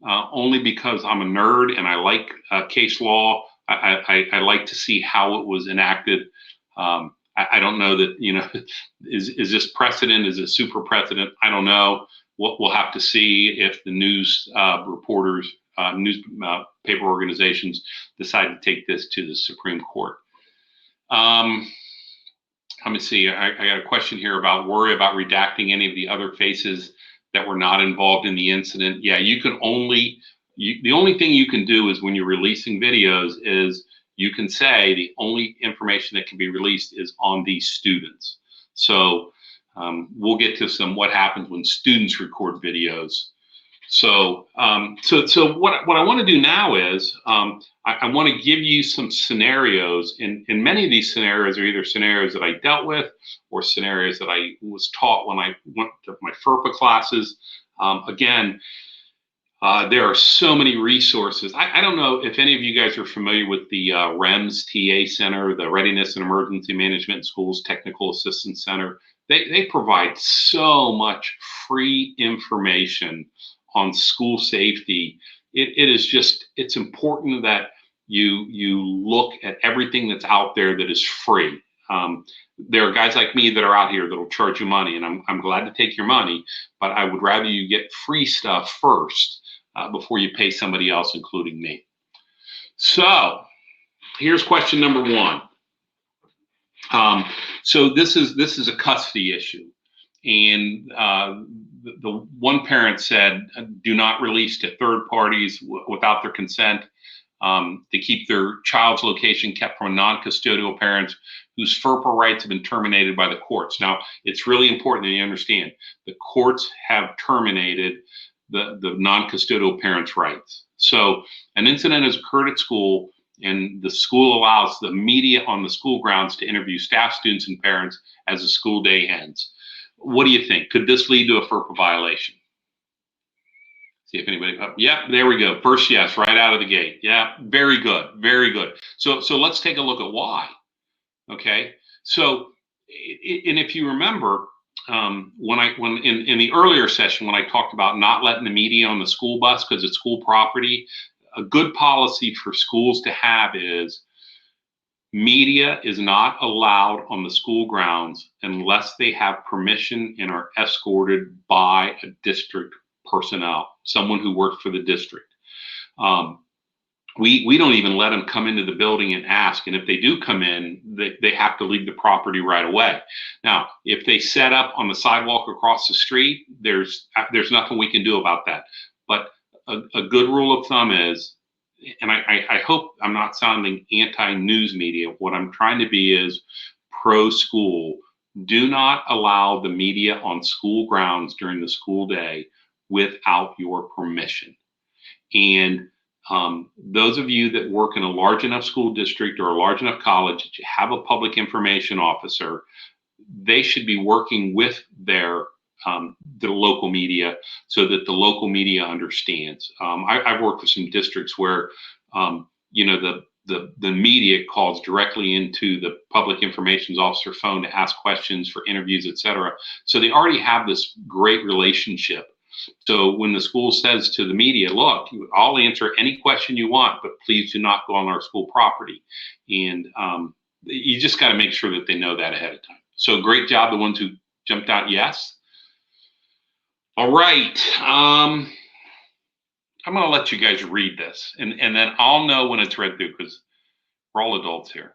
only because I'm a nerd and I like case law. I like to see how it was enacted. I don't know that, is this precedent? Is it super precedent? I don't know. We'll have to see if the news reporters, newspaper organizations decide to take this to the Supreme Court. Let me see. I got a question here about worry about redacting any of the other faces that were not involved in the incident. Yeah, the only thing you can do is when you're releasing videos is you can say the only information that can be released is on these students. So we'll get to what happens when students record videos. So what I want to do now is I want to give you some scenarios, and many of these scenarios are either scenarios that I dealt with or scenarios that I was taught when I went to my FERPA classes. Again, there are so many resources. I don't know if any of you guys are familiar with the REMS TA Center, the Readiness and Emergency Management Schools Technical Assistance Center. They provide so much free information on school safety. It's important that you look at everything that's out there that is free. There are guys like me that are out here that will charge you money, and I'm glad to take your money, but I would rather you get free stuff first before you pay somebody else, including me. So here's question number one. So this is a custody issue, and the one parent said, do not release to third parties without their consent, to keep their child's location kept from a non-custodial parent whose FERPA rights have been terminated by the courts. Now, it's really important that you understand the courts have terminated the non-custodial parent's rights. So an incident has occurred at school, and the school allows the media on the school grounds to interview staff, students, and parents as the school day ends. What do you think? Could this lead to a FERPA violation? See if anybody, yeah, there we go. First yes, right out of the gate. Yeah, very good, very good. So let's take a look at why. Okay, so and if you remember, when in the earlier session when I talked about not letting the media on the school bus because it's school property, a good policy for schools to have is media is not allowed on the school grounds unless they have permission and are escorted by a district personnel, someone who works for the district. We don't even let them come into the building and ask, and if they do come in, they have to leave the property right away. Now, if they set up on the sidewalk across the street, there's nothing we can do about that. But a good rule of thumb is, and I hope I'm not sounding anti-news media, what I'm trying to be is pro-school. Do not allow the media on school grounds during the school day without your permission. And those of you that work in a large enough school district or a large enough college that you have a public information officer, they should be working with the local media so that the local media understands. I've worked with some districts where the media calls directly into the public information officer phone to ask questions for interviews, etc. So they already have this great relationship. So when the school says to the media, look, I'll answer any question you want, but please do not go on our school property. And you just got to make sure that they know that ahead of time. So great job, the ones who jumped out yes. All right. I'm going to let you guys read this, and then I'll know when it's read through because we're all adults here.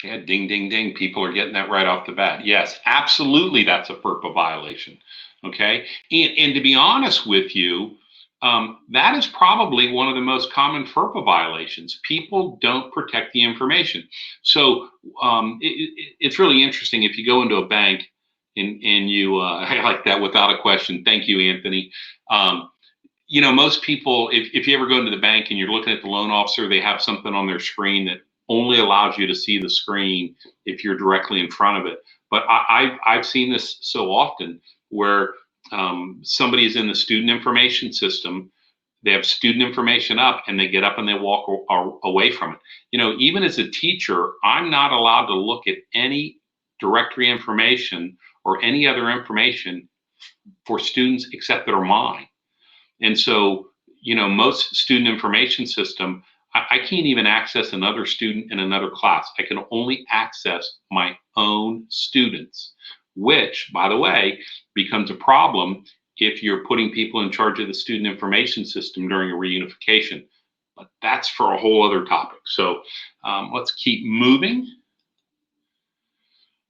Yeah, ding, ding, ding. People are getting that right off the bat. Yes, absolutely, that's a FERPA violation. Okay, and to be honest with you, that is probably one of the most common FERPA violations. People don't protect the information. So it's really interesting if you go into a bank and you, I like that without a question. Thank you, Anthony. Most people, if you ever go into the bank and you're looking at the loan officer, they have something on their screen that only allows you to see the screen if you're directly in front of it. But I've seen this so often where somebody is in the student information system, they have student information up, and they get up and they walk away from it. Even as a teacher, I'm not allowed to look at any directory information or any other information for students except that are mine. And so, most student information system, I can't even access another student in another class. I can only access my own students, which, by the way, becomes a problem if you're putting people in charge of the student information system during a reunification. But that's for a whole other topic. So let's keep moving.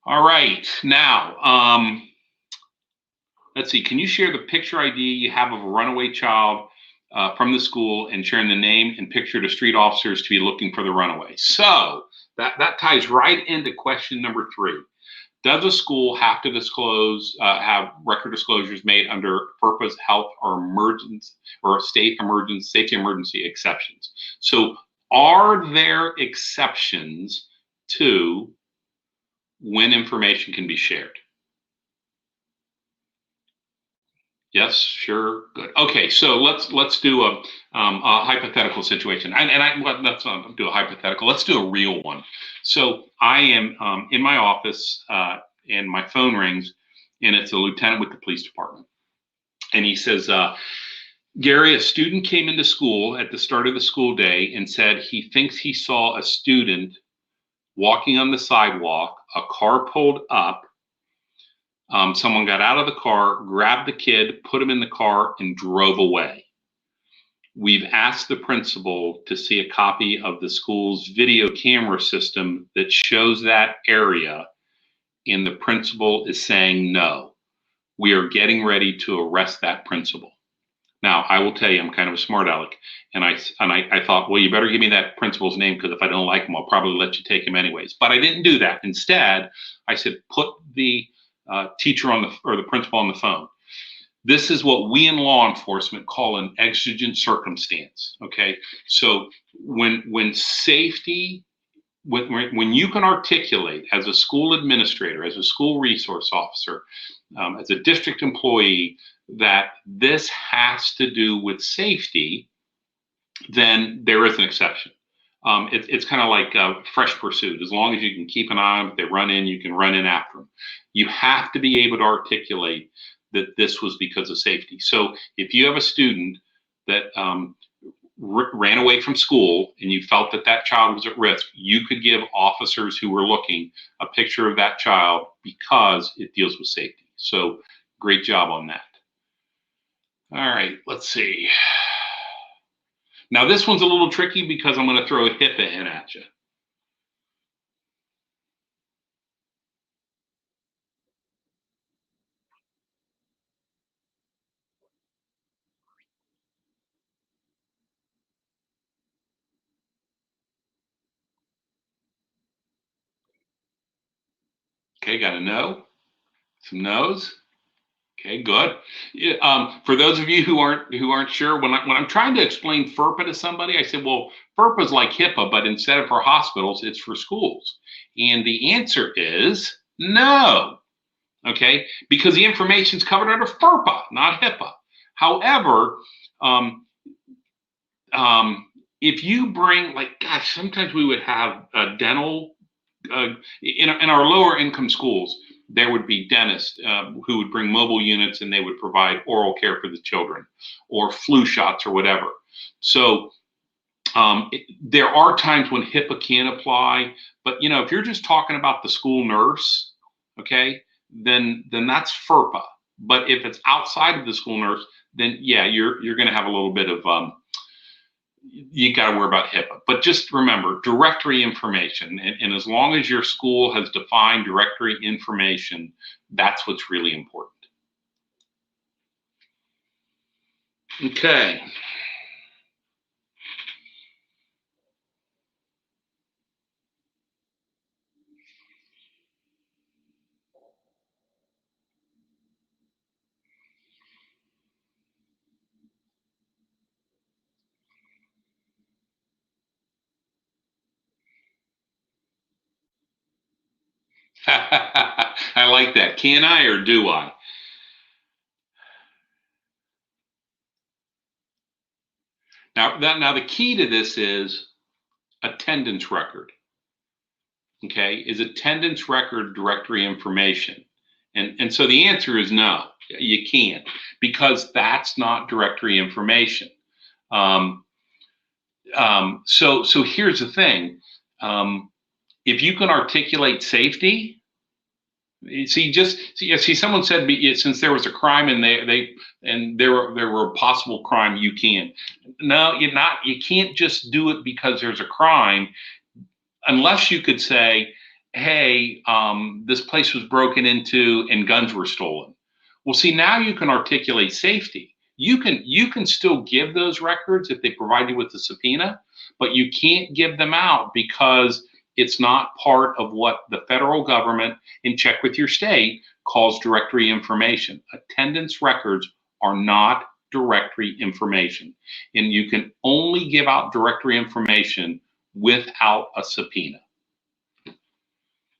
All right, now, let's see. Can you share the picture ID you have of a runaway child from the school and sharing the name and picture to street officers to be looking for the runaway? So that ties right into question number 3. Does a school have to disclose, have record disclosures made under FERPA's health or emergency or safety emergency exceptions? So are there exceptions to when information can be shared? Yes, sure, good. Okay, so let's do a hypothetical situation, let's not do a hypothetical. Let's do a real one. So I am in my office, and my phone rings, and it's a lieutenant with the police department, and he says, "Gary, a student came into school at the start of the school day and said he thinks he saw a student walking on the sidewalk. A car pulled up." Someone got out of the car, grabbed the kid, put him in the car, and drove away. We've asked the principal to see a copy of the school's video camera system that shows that area, and the principal is saying no. We are getting ready to arrest that principal. Now, I will tell you, I'm kind of a smart aleck, and I thought, well, you better give me that principal's name, because if I don't like him, I'll probably let you take him anyways. But I didn't do that. Instead, I said, put the teacher or the principal on the phone. This is what we in law enforcement call an exigent circumstance. Okay, so when safety, when you can articulate as a school administrator, as a school resource officer, as a district employee, that this has to do with safety, then there is an exception. It's kind of like fresh pursuit. As long as you can keep an eye on them, if they run in, you can run in after them. You have to be able to articulate that this was because of safety. So if you have a student that ran away from school and you felt that that child was at risk, you could give officers who were looking a picture of that child, because it deals with safety. So great job on that. All right, let's see. Now this one's a little tricky because I'm going to throw a HIPAA in at you. Okay, got a no, some no's. Okay, good. For those of you who aren't sure, when I'm trying to explain FERPA to somebody, I say, well, FERPA is like HIPAA, but instead of for hospitals, it's for schools. And the answer is no. Okay, because the information is covered under FERPA, not HIPAA. However, if you bring, like, gosh, sometimes we would have dental in our lower income schools. There would be dentists who would bring mobile units, and they would provide oral care for the children, or flu shots, or whatever. So there are times when HIPAA can apply, but if you're just talking about the school nurse, okay, then that's FERPA. But if it's outside of the school nurse, then yeah, you're going to have a little bit of you got to worry about HIPAA. But just remember, directory information, and as long as your school has defined directory information, that's what's really important. Okay. I like that. Can I, or do I? Now the key to this is attendance record. Okay, is attendance record directory information? And so the answer is no, you can't, because that's not directory information. So here's the thing. If you can articulate safety, see, someone said, since there was a crime and there were a possible crime, you can. No, you can't just do it because there's a crime, unless you could say, hey, this place was broken into and guns were stolen. Well, see, now you can articulate safety. You can still give those records if they provide you with a subpoena, but you can't give them out because it's not part of what the federal government, in check with your state, calls directory information. Attendance records are not directory information, and you can only give out directory information without a subpoena.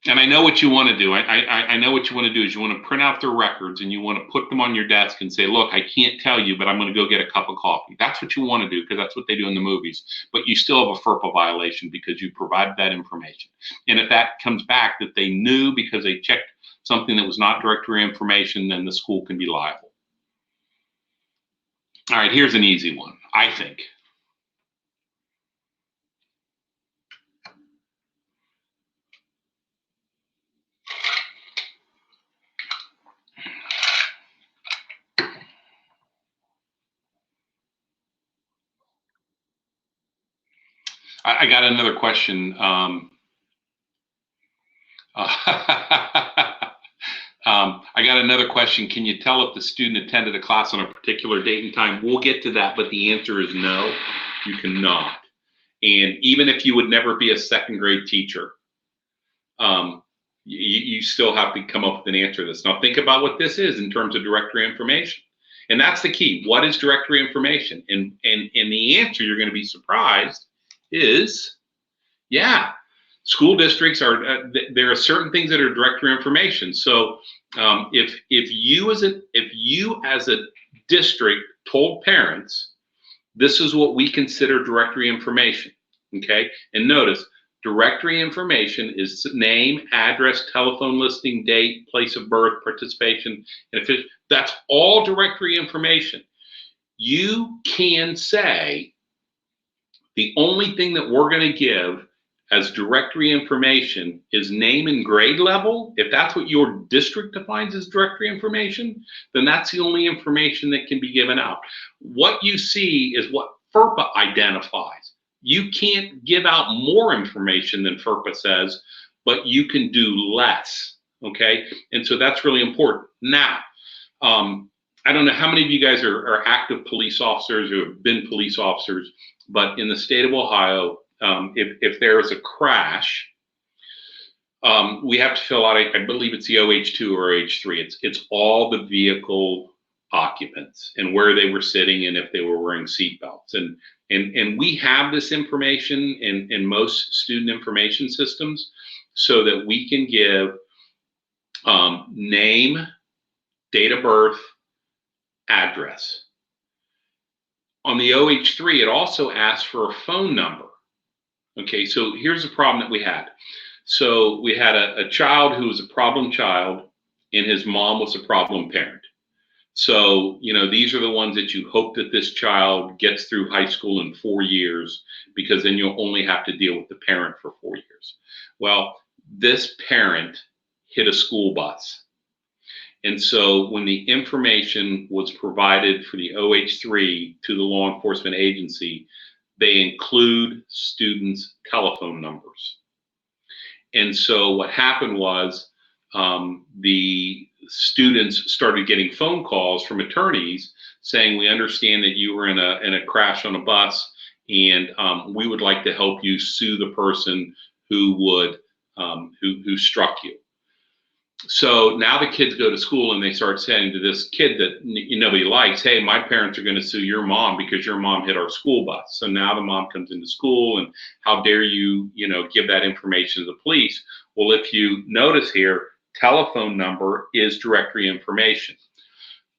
And I know what you want to do. I know what you want to do is you want to print out their records and you want to put them on your desk and say, look, I can't tell you, but I'm going to go get a cup of coffee. That's what you want to do because that's what they do in the movies. But you still have a FERPA violation because you provided that information. And if that comes back that they knew because they checked something that was not directory information, then the school can be liable. All right, here's an easy one, I think. I got another question. I got another question. Can you tell if the student attended a class on a particular date and time? We'll get to that, but the answer is no, you cannot. And even if you would never be a second grade teacher, you still have to come up with an answer to this. Now think about what this is in terms of directory information. And that's the key. What is directory information? And the answer, you're going to be surprised, is yeah. School districts are there are certain things that are directory information. So if you as a district told parents, this is what we consider directory information, okay? And notice directory information is name, address, telephone listing, date, place of birth, participation, and if that's all directory information. You can say the only thing that we're going to give as directory information is name and grade level. If that's what your district defines as directory information, then that's the only information that can be given out. What you see is what FERPA identifies. You can't give out more information than FERPA says, but you can do less, okay? And so that's really important. Now, I don't know how many of you guys are active police officers or have been police officers, but in the state of Ohio, if there is a crash, we have to fill out, I believe it's the OH2 or OH3. It's all the vehicle occupants and where they were sitting and if they were wearing seatbelts. And we have this information in most student information systems so that we can give name, date of birth, address. On the OH3, it also asks for a phone number. Okay, so here's the problem that we had. So we had a child who was a problem child and his mom was a problem parent. So, you know, these are the ones that you hope that this child gets through high school in 4 years, because then you'll only have to deal with the parent for 4 years. Well, this parent hit a school bus. And so when the information was provided for the OH3 to the law enforcement agency, they include students' telephone numbers. And so what happened was the students started getting phone calls from attorneys saying, we understand that you were in a crash on a bus, and we would like to help you sue the person who struck you. So now the kids go to school and they start saying to this kid that nobody likes, hey, my parents are going to sue your mom because your mom hit our school bus. So now the mom comes into school and how dare you, give that information to the police? Well, if you notice here, telephone number is directory information.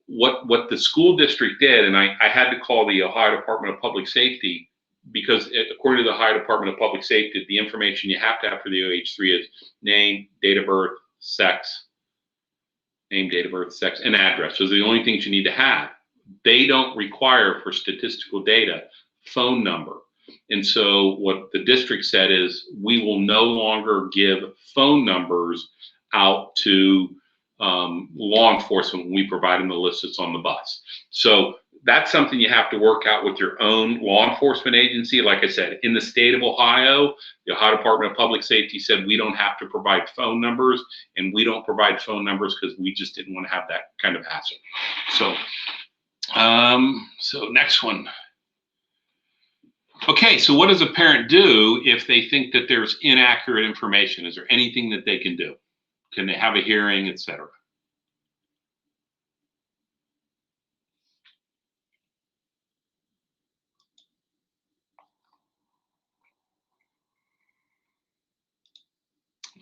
What the school district did, and I had to call the Ohio Department of Public Safety, because according to the Ohio Department of Public Safety, the information you have to have for the OH3 is name, date of birth, sex, name, date of birth, sex, and address. Those are the only things you need to have. They don't require for statistical data phone number. And so what the district said is, we will no longer give phone numbers out to law enforcement when we provide them the list that's on the bus. So that's something you have to work out with your own law enforcement agency. Like I said, in the state of Ohio, the Ohio Department of Public Safety said we don't have to provide phone numbers, and we don't provide phone numbers because we just didn't want to have that kind of hassle. So next one. Okay, so what does a parent do if they think that there's inaccurate information? Is there anything that they can do? Can they have a hearing, etc.?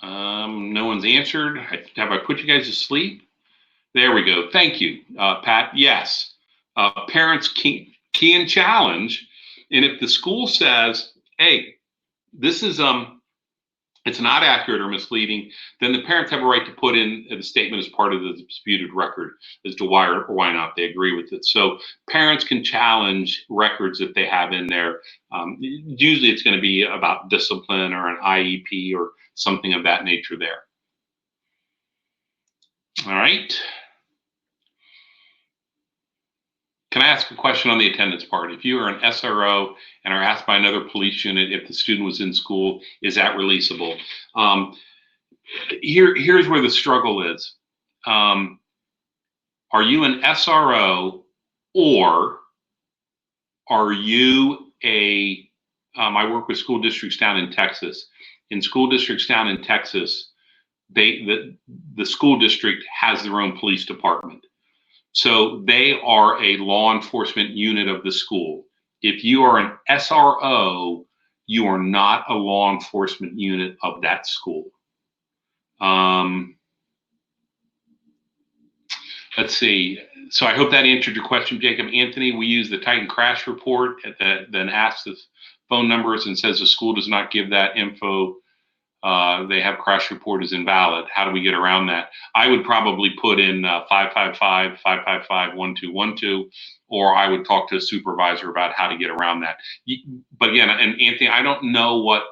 No one's answered. Have I put you guys to sleep? There we go. Thank you, Pat. Yes, parents can challenge, and if the school says, "Hey, this is it's not accurate or misleading," then the parents have a right to put in the statement as part of the disputed record as to why or why not they agree with it. So parents can challenge records that they have in there. Usually it's going to be about discipline or an IEP or something of that nature there. All right. Can I ask a question on the attendance part? If you are an SRO and are asked by another police unit if the student was in school, is that releasable? Here's where the struggle is. Are you an SRO, or are you I work with school districts down in Texas. In school districts down in Texas, the school district has their own police department. So they are a law enforcement unit of the school. If you are an SRO, you are not a law enforcement unit of that school. Let's see. So I hope that answered your question, Jacob. Anthony, we use the Titan crash report that then asks the phone numbers and says the school does not give that info. They have crash report is invalid. How do we get around that? I would probably put in 555-555-1212, or I would talk to a supervisor about how to get around that. But again, and Anthony, I don't know what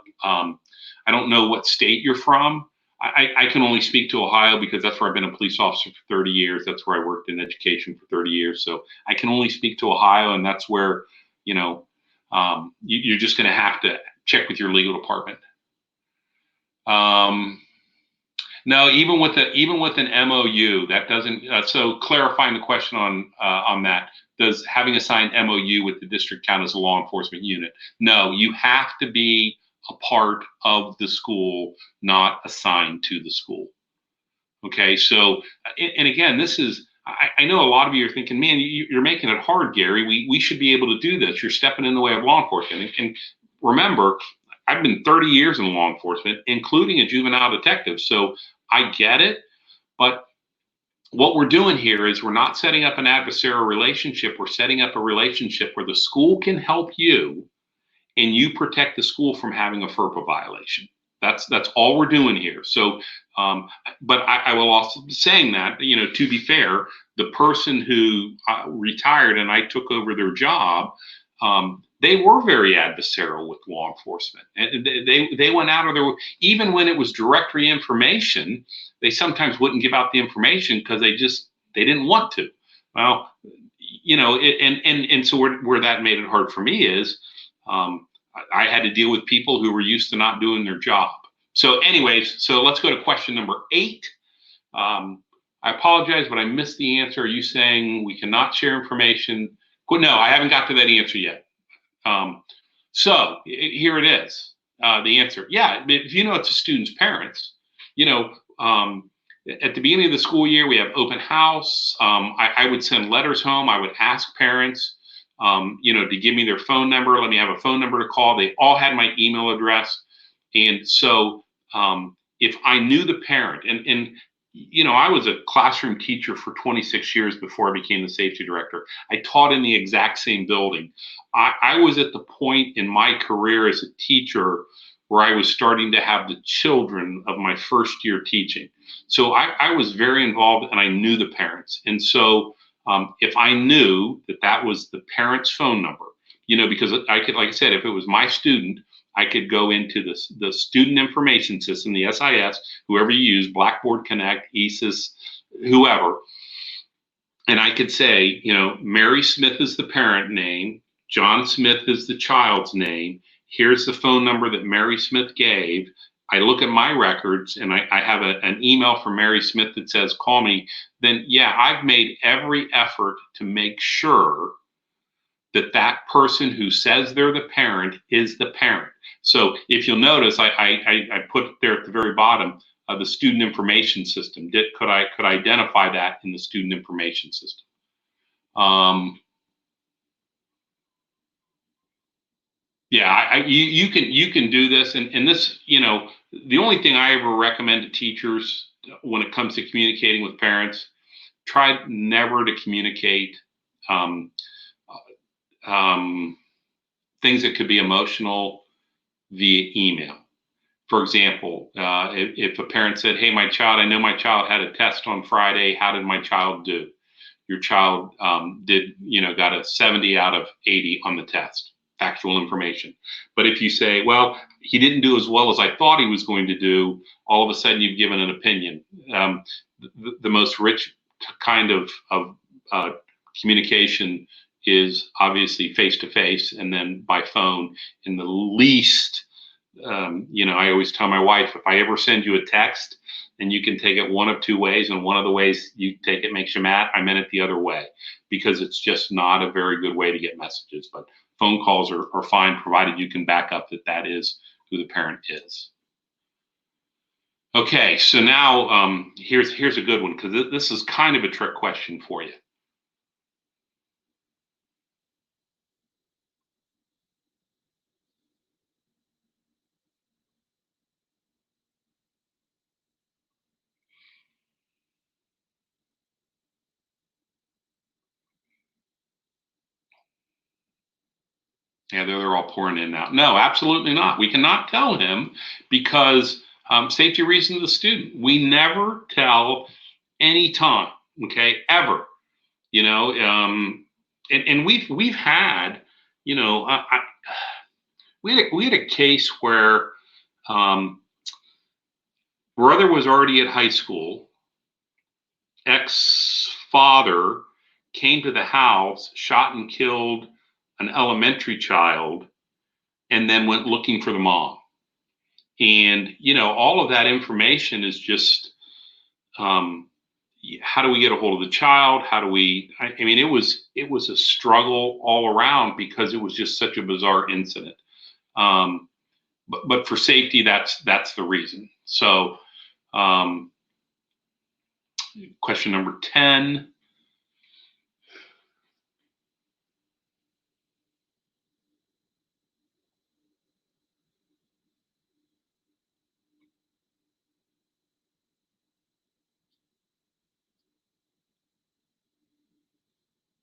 state you're from. I can only speak to Ohio because that's where I've been a police officer for 30 years. That's where I worked in education for 30 years. So I can only speak to Ohio, and that's where, you're just going to have to check with your legal department. No, even with an MOU, that doesn't. So clarifying the question on that, does having a signed MOU with the district count as a law enforcement unit? No, you have to be a part of the school, not assigned to the school. Okay, so and again, this is. I know a lot of you are thinking, man, you're making it hard, Gary. We should be able to do this. You're stepping in the way of law enforcement. And remember, I've been 30 years in law enforcement, including a juvenile detective. So I get it. But what we're doing here is we're not setting up an adversarial relationship. We're setting up a relationship where the school can help you and you protect the school from having a FERPA violation. That's all we're doing here. So, but I will also be saying that, to be fair, the person who retired and I took over their job, they were very adversarial with law enforcement, and they went out of their, even when it was directory information, they sometimes wouldn't give out the information because they didn't want to. Well, and so where that made it hard for me is I had to deal with people who were used to not doing their job. So anyways, so let's go to question number 8. I apologize, but I missed the answer. Are you saying we cannot share information? No, I haven't got to that answer yet. So here it is. The answer. Yeah, if it's a student's parents, at the beginning of the school year, we have open house. I would send letters home. I would ask parents, to give me their phone number. Let me have a phone number to call. They all had my email address. And so if I knew the parent, and I was a classroom teacher for 26 years before I became the safety director. I taught in the exact same building. I was at the point in my career as a teacher where I was starting to have the children of my first year teaching. So I was very involved, and I knew the parents. And so if I knew that was the parent's phone number, because I could, like I said, if it was my student, I could go into the student information system, the SIS, whoever you use, Blackboard Connect, ESIS, whoever, and I could say, Mary Smith is the parent name, John Smith is the child's name. Here's the phone number that Mary Smith gave. I look at my records and I have an email from Mary Smith that says, call me. Then, yeah, I've made every effort to make sure that person who says they're the parent is the parent. So if you'll notice, I put there at the very bottom the student information system. Could I identify that in the student information system? Yeah, you can do this, and this, the only thing I ever recommend to teachers when it comes to communicating with parents, try never to communicate um, um, things that could be emotional via email. For example, if a parent said, "Hey, I know my child had a test on Friday. How did my child do?" Your child got a 70 out of 80 on the test, factual information. But if you say, well, he didn't do as well as I thought he was going to do, all of a sudden you've given an opinion. The most rich kind of communication is obviously face to face and then by phone. In the least, I always tell my wife, if I ever send you a text and you can take it one of two ways, and one of the ways you take it makes you mad, I meant it the other way, because it's just not a very good way to get messages. But phone calls are fine, provided you can back up that is who the parent is. Okay, so now here's a good one, because this is kind of a trick question for you. Yeah, they're all pouring in now. No, absolutely not. We cannot tell him, because safety reasons of the student. We never tell any time, okay, ever. And we've had, we had a case where brother was already at high school. Ex-father came to the house, shot and killed an elementary child, and then went looking for the mom. And all of that information is just, how do we get a hold of the child? How do we? I mean, it was a struggle all around, because it was just such a bizarre incident. But for safety, that's the reason. So, question number 10.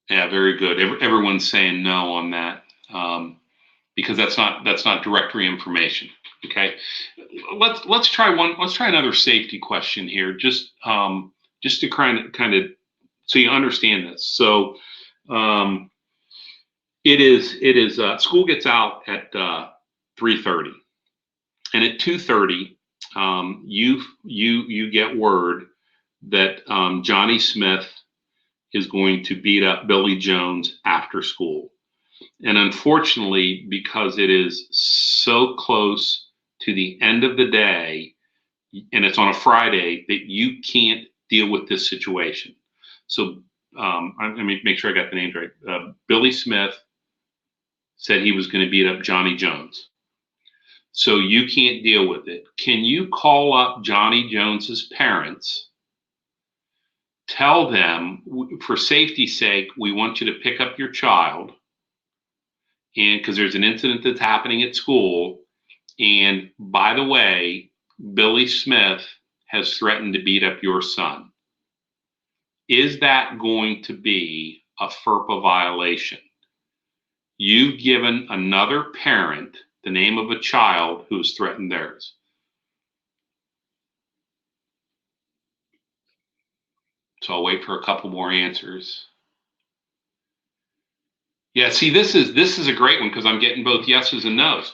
Yeah, very good. Everyone's saying no on that, because that's not directory information. Okay, let's try one. Let's try another safety question here, just to kind of so you understand this. So, it is school gets out at 3:30, and at 2:30, you get word that Johnny Smith is going to beat up Billy Jones after school. And unfortunately, because it is so close to the end of the day, and it's on a Friday, that you can't deal with this situation. So let me make sure I got the names right. Billy Smith said he was going to beat up Johnny Jones. So you can't deal with it. Can you call up Johnny Jones's parents, tell them, for safety's sake, we want you to pick up your child, and because there's an incident that's happening at school, and by the way, Billy Smith has threatened to beat up your son. Is that going to be a FERPA violation? You've given another parent the name of a child who has threatened theirs. So I'll wait for a couple more answers. Yeah, see, this is a great one, because I'm getting both yeses and nos.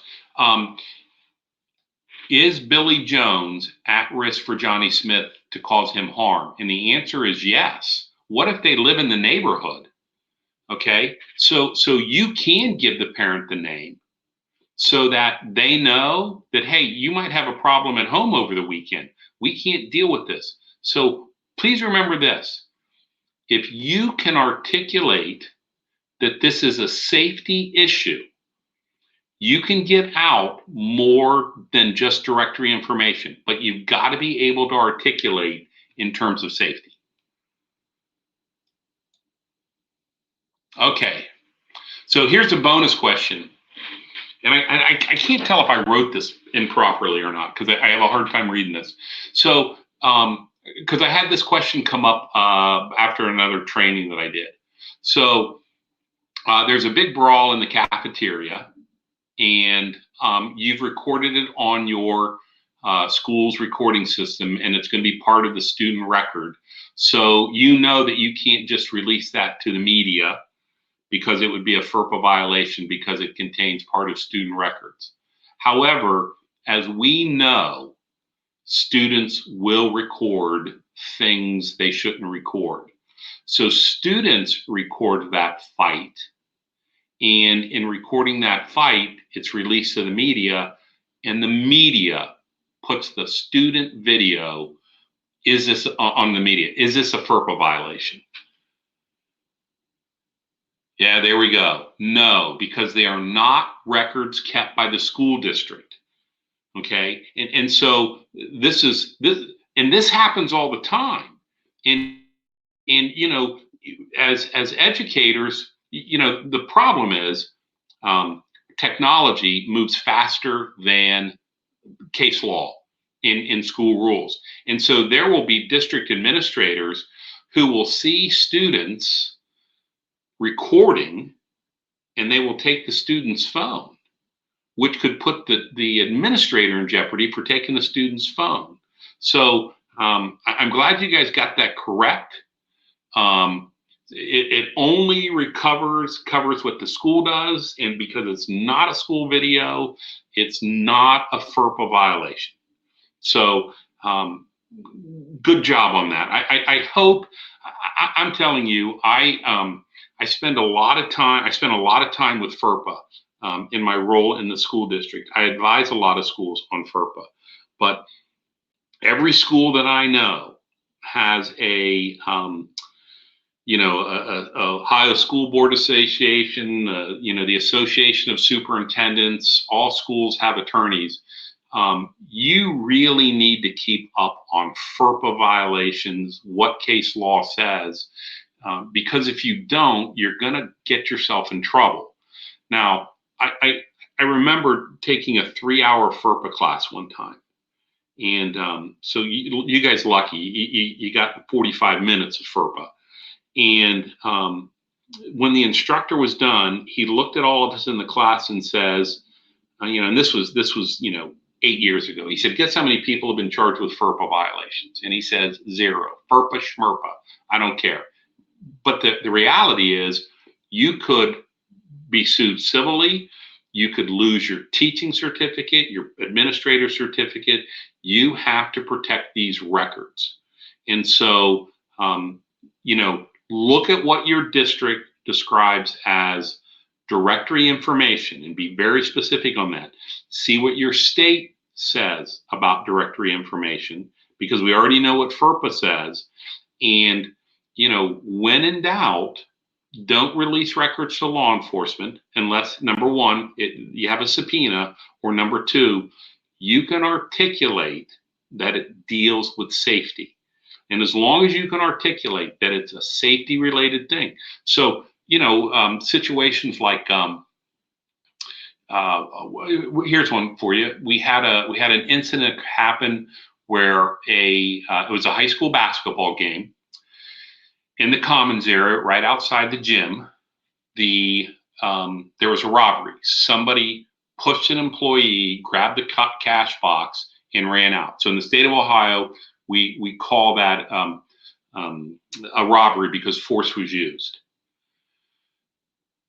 Is Billy Jones at risk for Johnny Smith to cause him harm? And the answer is yes. What if they live in the neighborhood? Okay, so you can give the parent the name, so that they know that, hey, you might have a problem at home over the weekend. We can't deal with this. So please remember this. If you can articulate that this is a safety issue, you can give out more than just directory information, but you've got to be able to articulate in terms of safety. Okay, so here's a bonus question. And I can't tell if I wrote this improperly or not, because I have a hard time reading this. So, because I had this question come up after another training that I did. So there's a big brawl in the cafeteria, and you've recorded it on your school's recording system, and it's going to be part of the student record. So you know that you can't just release that to the media, because it would be a FERPA violation because it contains part of student records. However, as we know, students will record things they shouldn't record. So students record that fight, and in recording that fight, it's released to the media, and the media puts the student video. Is this on the media? Is this a FERPA violation? Yeah, there we go. No, because they are not records kept by the school district. Okay, and so this happens all the time. And you know, as educators, you know, the problem is technology moves faster than case law in school rules, and so there will be district administrators who will see students recording, and they will take the student's phone, which could put the administrator in jeopardy for taking the student's phone. So I'm glad you guys got that correct. It only covers what the school does, and because it's not a school video, it's not a FERPA violation. So good job on that. I hope. I'm telling you, I spend a lot of time. I spend a lot of time with FERPA in my role in the school district. I advise a lot of schools on FERPA, but every school that I know has a Ohio School Board Association, the Association of Superintendents. All schools have attorneys. You really need to keep up on FERPA violations, what case law says, because if you don't, you're going to get yourself in trouble. Now, I remember taking a 3-hour FERPA class one time. And so you guys lucky, you got 45 minutes of FERPA. And when the instructor was done, he looked at all of us in the class and says, and this was 8 years ago. He said, guess how many people have been charged with FERPA violations? And he says, 0. FERPA schmerpa. I don't care. But the reality is, you could be sued civilly. You could lose your teaching certificate, your administrator certificate. You have to protect these records. And so, look at what your district describes as directory information and be very specific on that. See what your state says about directory information, because we already know what FERPA says. And, when in doubt, don't release records to law enforcement unless, number one, you have a subpoena, or number two, you can articulate that it deals with safety. And as long as you can articulate that it's a safety related thing. So, situations like, here's one for you. We had an incident happen where it was a high school basketball game. In the commons area, right outside the gym, there was a robbery. Somebody pushed an employee, grabbed the cash box, and ran out. So in the state of Ohio, we call that a robbery because force was used.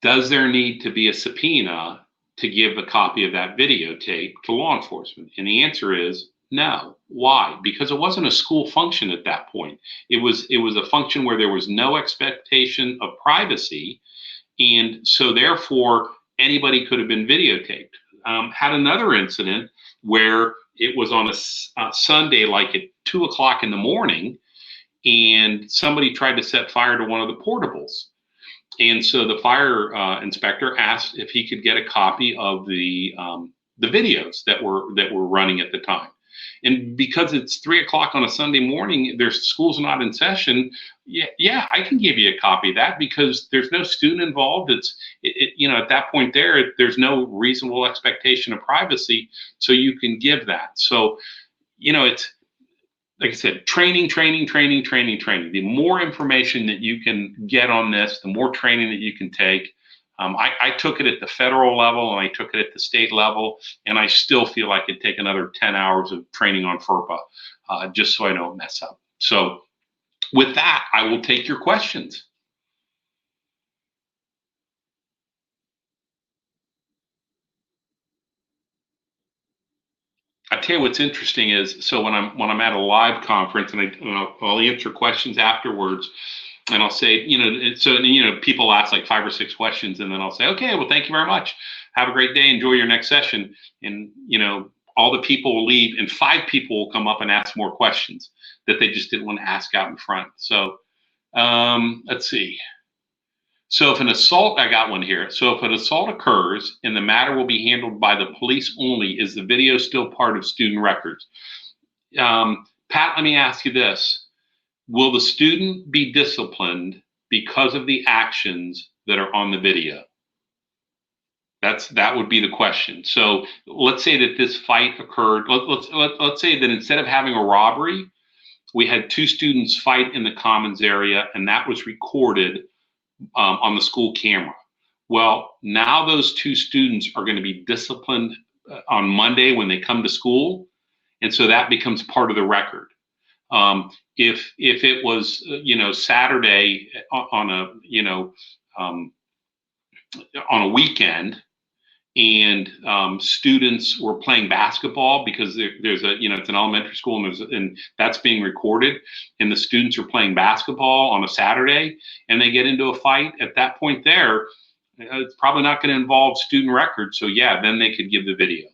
Does there need to be a subpoena to give a copy of that videotape to law enforcement? And the answer is no. Why? Because it wasn't a school function at that point. It was a function where there was no expectation of privacy, and so therefore anybody could have been videotaped. Had another incident where it was on a Sunday, like at 2:00 in the morning, and somebody tried to set fire to one of the portables. And so the fire inspector asked if he could get a copy of the videos that were running at the time. And because it's 3 o'clock on a Sunday morning, there's school's not in session. Yeah, I can give you a copy of that because there's no student involved. At that point there's no reasonable expectation of privacy, so you can give that. So, it's like I said, training. The more information that you can get on this, the more training that you can take. I took it at the federal level and I took it at the state level, and I still feel I could take another 10 hours of training on FERPA just so I don't mess up. So with that, I will take your questions. I tell you what's interesting is, so when I'm at a live conference and I'll answer questions afterwards, and I'll say, people ask like 5 or 6 questions, and then I'll say, okay, well, thank you very much. Have a great day. Enjoy your next session. And all the people will leave, and 5 people will come up and ask more questions that they just didn't want to ask out in front. So let's see. So if an assault, I got one here. So if an assault occurs and the matter will be handled by the police only, is the video still part of student records? Pat, let me ask you this. Will the student be disciplined because of the actions that are on the video? That would be the question. So let's say that this fight occurred. Let's say that instead of having a robbery, we had 2 students fight in the commons area, and that was recorded on the school camera. Well, now those 2 students are going to be disciplined on Monday when they come to school, and so that becomes part of the record. If it was Saturday on a weekend, and students were playing basketball because there's it's an elementary school, and that's being recorded, and the students are playing basketball on a Saturday and they get into a fight, at that point there, it's probably not going to involve student records. So yeah, then they could give the video.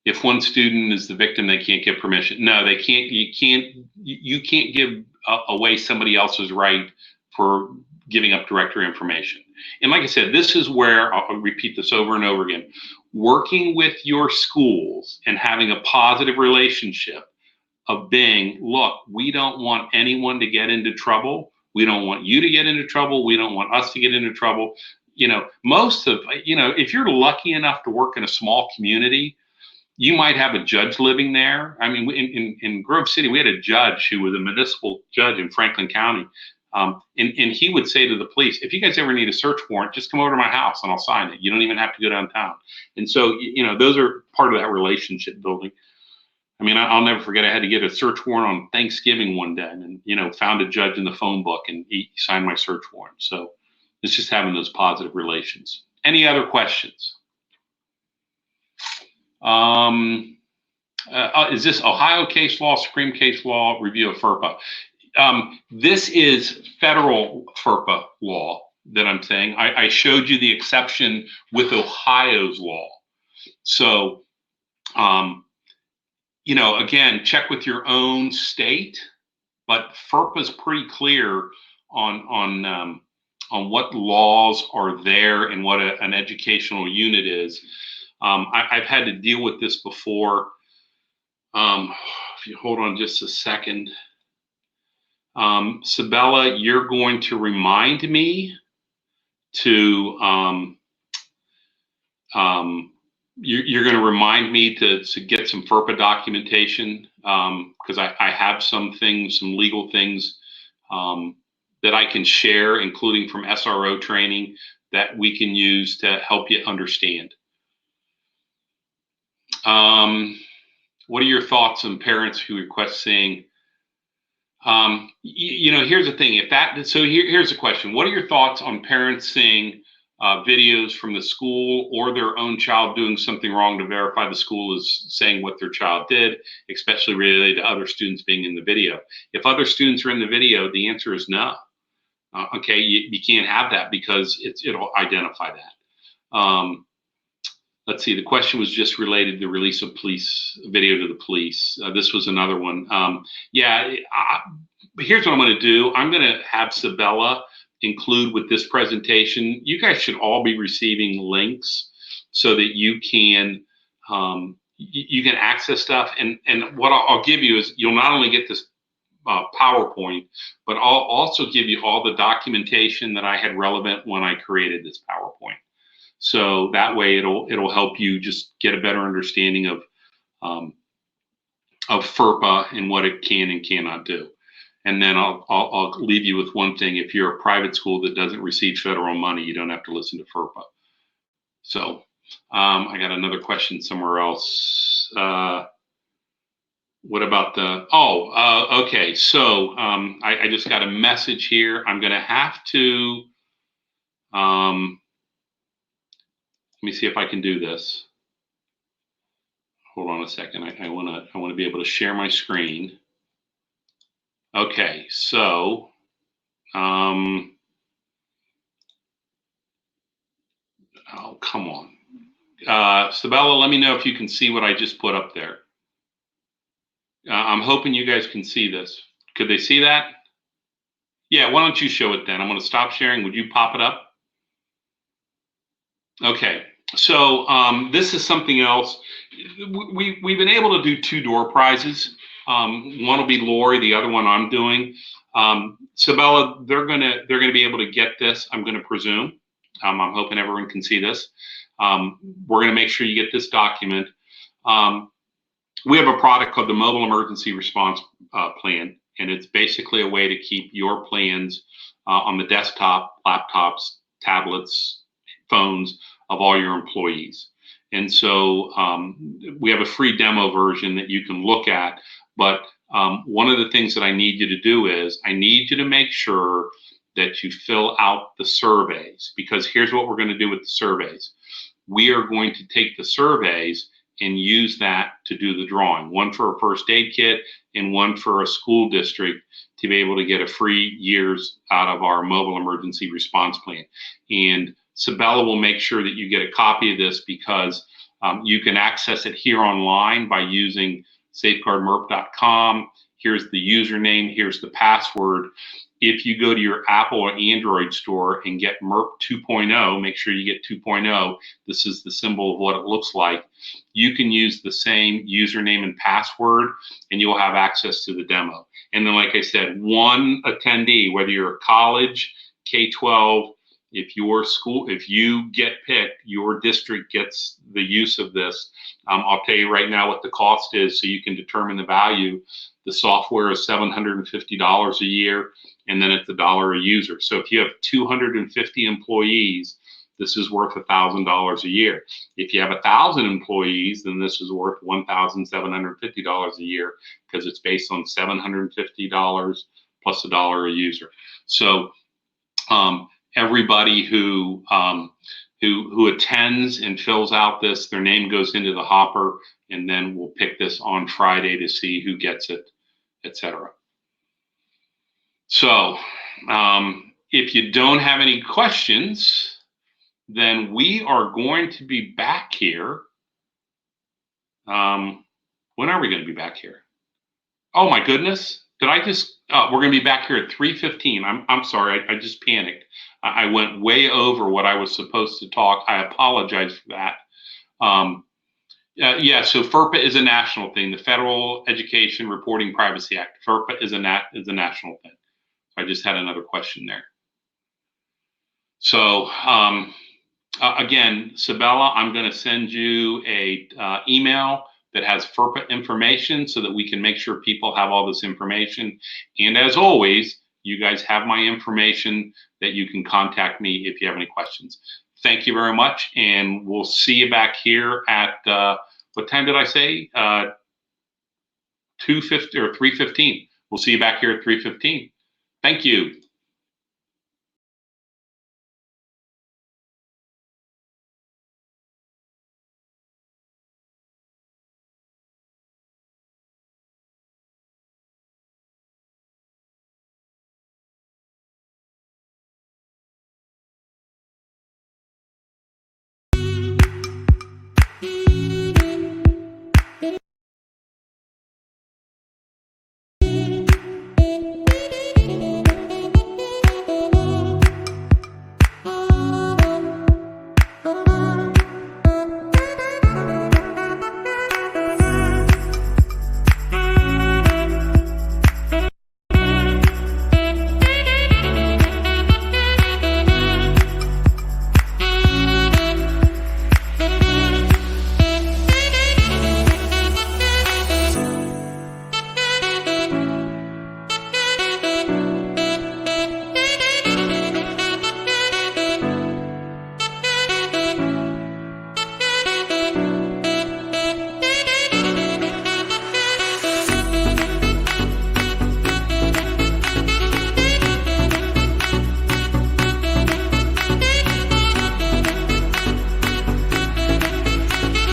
If one student is the victim, they can't get permission. No, they can't. You can't give away somebody else's right for giving up directory information. And like I said, this is where, I'll repeat this over and over again, working with your schools and having a positive relationship of being, look, we don't want anyone to get into trouble. We don't want you to get into trouble. We don't want us to get into trouble. If you're lucky enough to work in a small community, you might have a judge living there. I mean, in Grove City, we had a judge who was a municipal judge in Franklin County. And he would say to the police, if you guys ever need a search warrant, just come over to my house and I'll sign it. You don't even have to go downtown. And so, those are part of that relationship building. I mean, I'll never forget, I had to get a search warrant on Thanksgiving one day, and, found a judge in the phone book, and he signed my search warrant. So it's just having those positive relations. Any other questions? Is this Ohio case law, Supreme case law, review of FERPA? This is federal FERPA law that I'm saying. I showed you the exception with Ohio's law. So, again, check with your own state, but FERPA is pretty clear on what laws are there and what an educational unit is. I've had to deal with this before. If you hold on just a second. Sabella, you're going to remind me to you're going to remind me to get some FERPA documentation, because I have some legal things that I can share, including from SRO training, that we can use to help you understand. What are your thoughts on parents who request seeing? Here's the thing. Here's the question. What are your thoughts on parents seeing videos from the school or their own child doing something wrong to verify the school is saying what their child did, especially related to other students being in the video? If other students are in the video, the answer is no. Okay, you can't have that because it'll identify that. Let's see, the question was just related to the release of police video to the police. This was another one. Here's what I'm going to do. I'm going to have Sabella include with this presentation. You guys should all be receiving links so that you can you can access stuff. And what I'll give you is you'll not only get this PowerPoint, but I'll also give you all the documentation that I had relevant when I created this PowerPoint. So that way it'll help you just get a better understanding of FERPA and what it can and cannot do. And then I'll leave you with one thing. If you're a private school that doesn't receive federal money, you don't have to listen to FERPA. So I got another question somewhere else. What about okay. So I just got a message here. I'm going to have to, let me see if I can do this. Hold on a second. I want to be able to share my screen. Okay, so oh, come on. Sabella, let me know if you can see what I just put up there. I'm hoping you guys can see this. Could they see that? Yeah, why don't you show it then? I'm going to stop sharing. Would you pop it up? Okay, so this is something else. We've been able to do 2 door prizes. One will be Lori, the other one I'm doing. Sabella, they're gonna be able to get this, I'm gonna presume. I'm hoping everyone can see this. We're gonna make sure you get this document. We have a product called the Mobile Emergency Response Plan, and it's basically a way to keep your plans on the desktop, laptops, tablets, phones of all your employees. And so we have a free demo version that you can look at. But one of the things that I need you to do is I need you to make sure that you fill out the surveys, because here's what we're going to do with the surveys. We are going to take the surveys and use that to do the drawing, one for a first aid kit and one for a school district to be able to get a free years out of our mobile emergency response plan. And Sabella will make sure that you get a copy of this, because you can access it here online by using safeguardmerp.com. Here's the username, here's the password. If you go to your Apple or Android store and get MERP 2.0, make sure you get 2.0. This is the symbol of what it looks like. You can use the same username and password, and you'll have access to the demo. And then, like I said, one attendee, whether you're a college, K-12, if your school, if you get picked, your district gets the use of this. I'll tell you right now what the cost is so you can determine the value. The software is $750 a year, and then it's $1 a user. So if you have 250 employees, this is worth $1,000 a year. If you have 1,000 employees, then this is worth $1,750 a year, because it's based on $750 plus $1 a user. So everybody who attends and fills out this, their name goes into the hopper, and then we'll pick this on Friday to see who gets it, etc. So if you don't have any questions, then we are going to be back here. When are we going to be back here? Oh my goodness. Did I just, we're going to be back here at 3:15. I'm sorry, I just panicked. I went way over what I was supposed to talk. I apologize for that. Yeah, so FERPA is a national thing. The Federal Education Reporting Privacy Act. FERPA is a national thing. I just had another question there. So again, Sabella, I'm going to send you a email that has FERPA information so that we can make sure people have all this information. And as always, you guys have my information that you can contact me if you have any questions. Thank you very much, and we'll see you back here at, what time did I say? 2:50 or 3:15. We'll see you back here at 3:15. Thank you.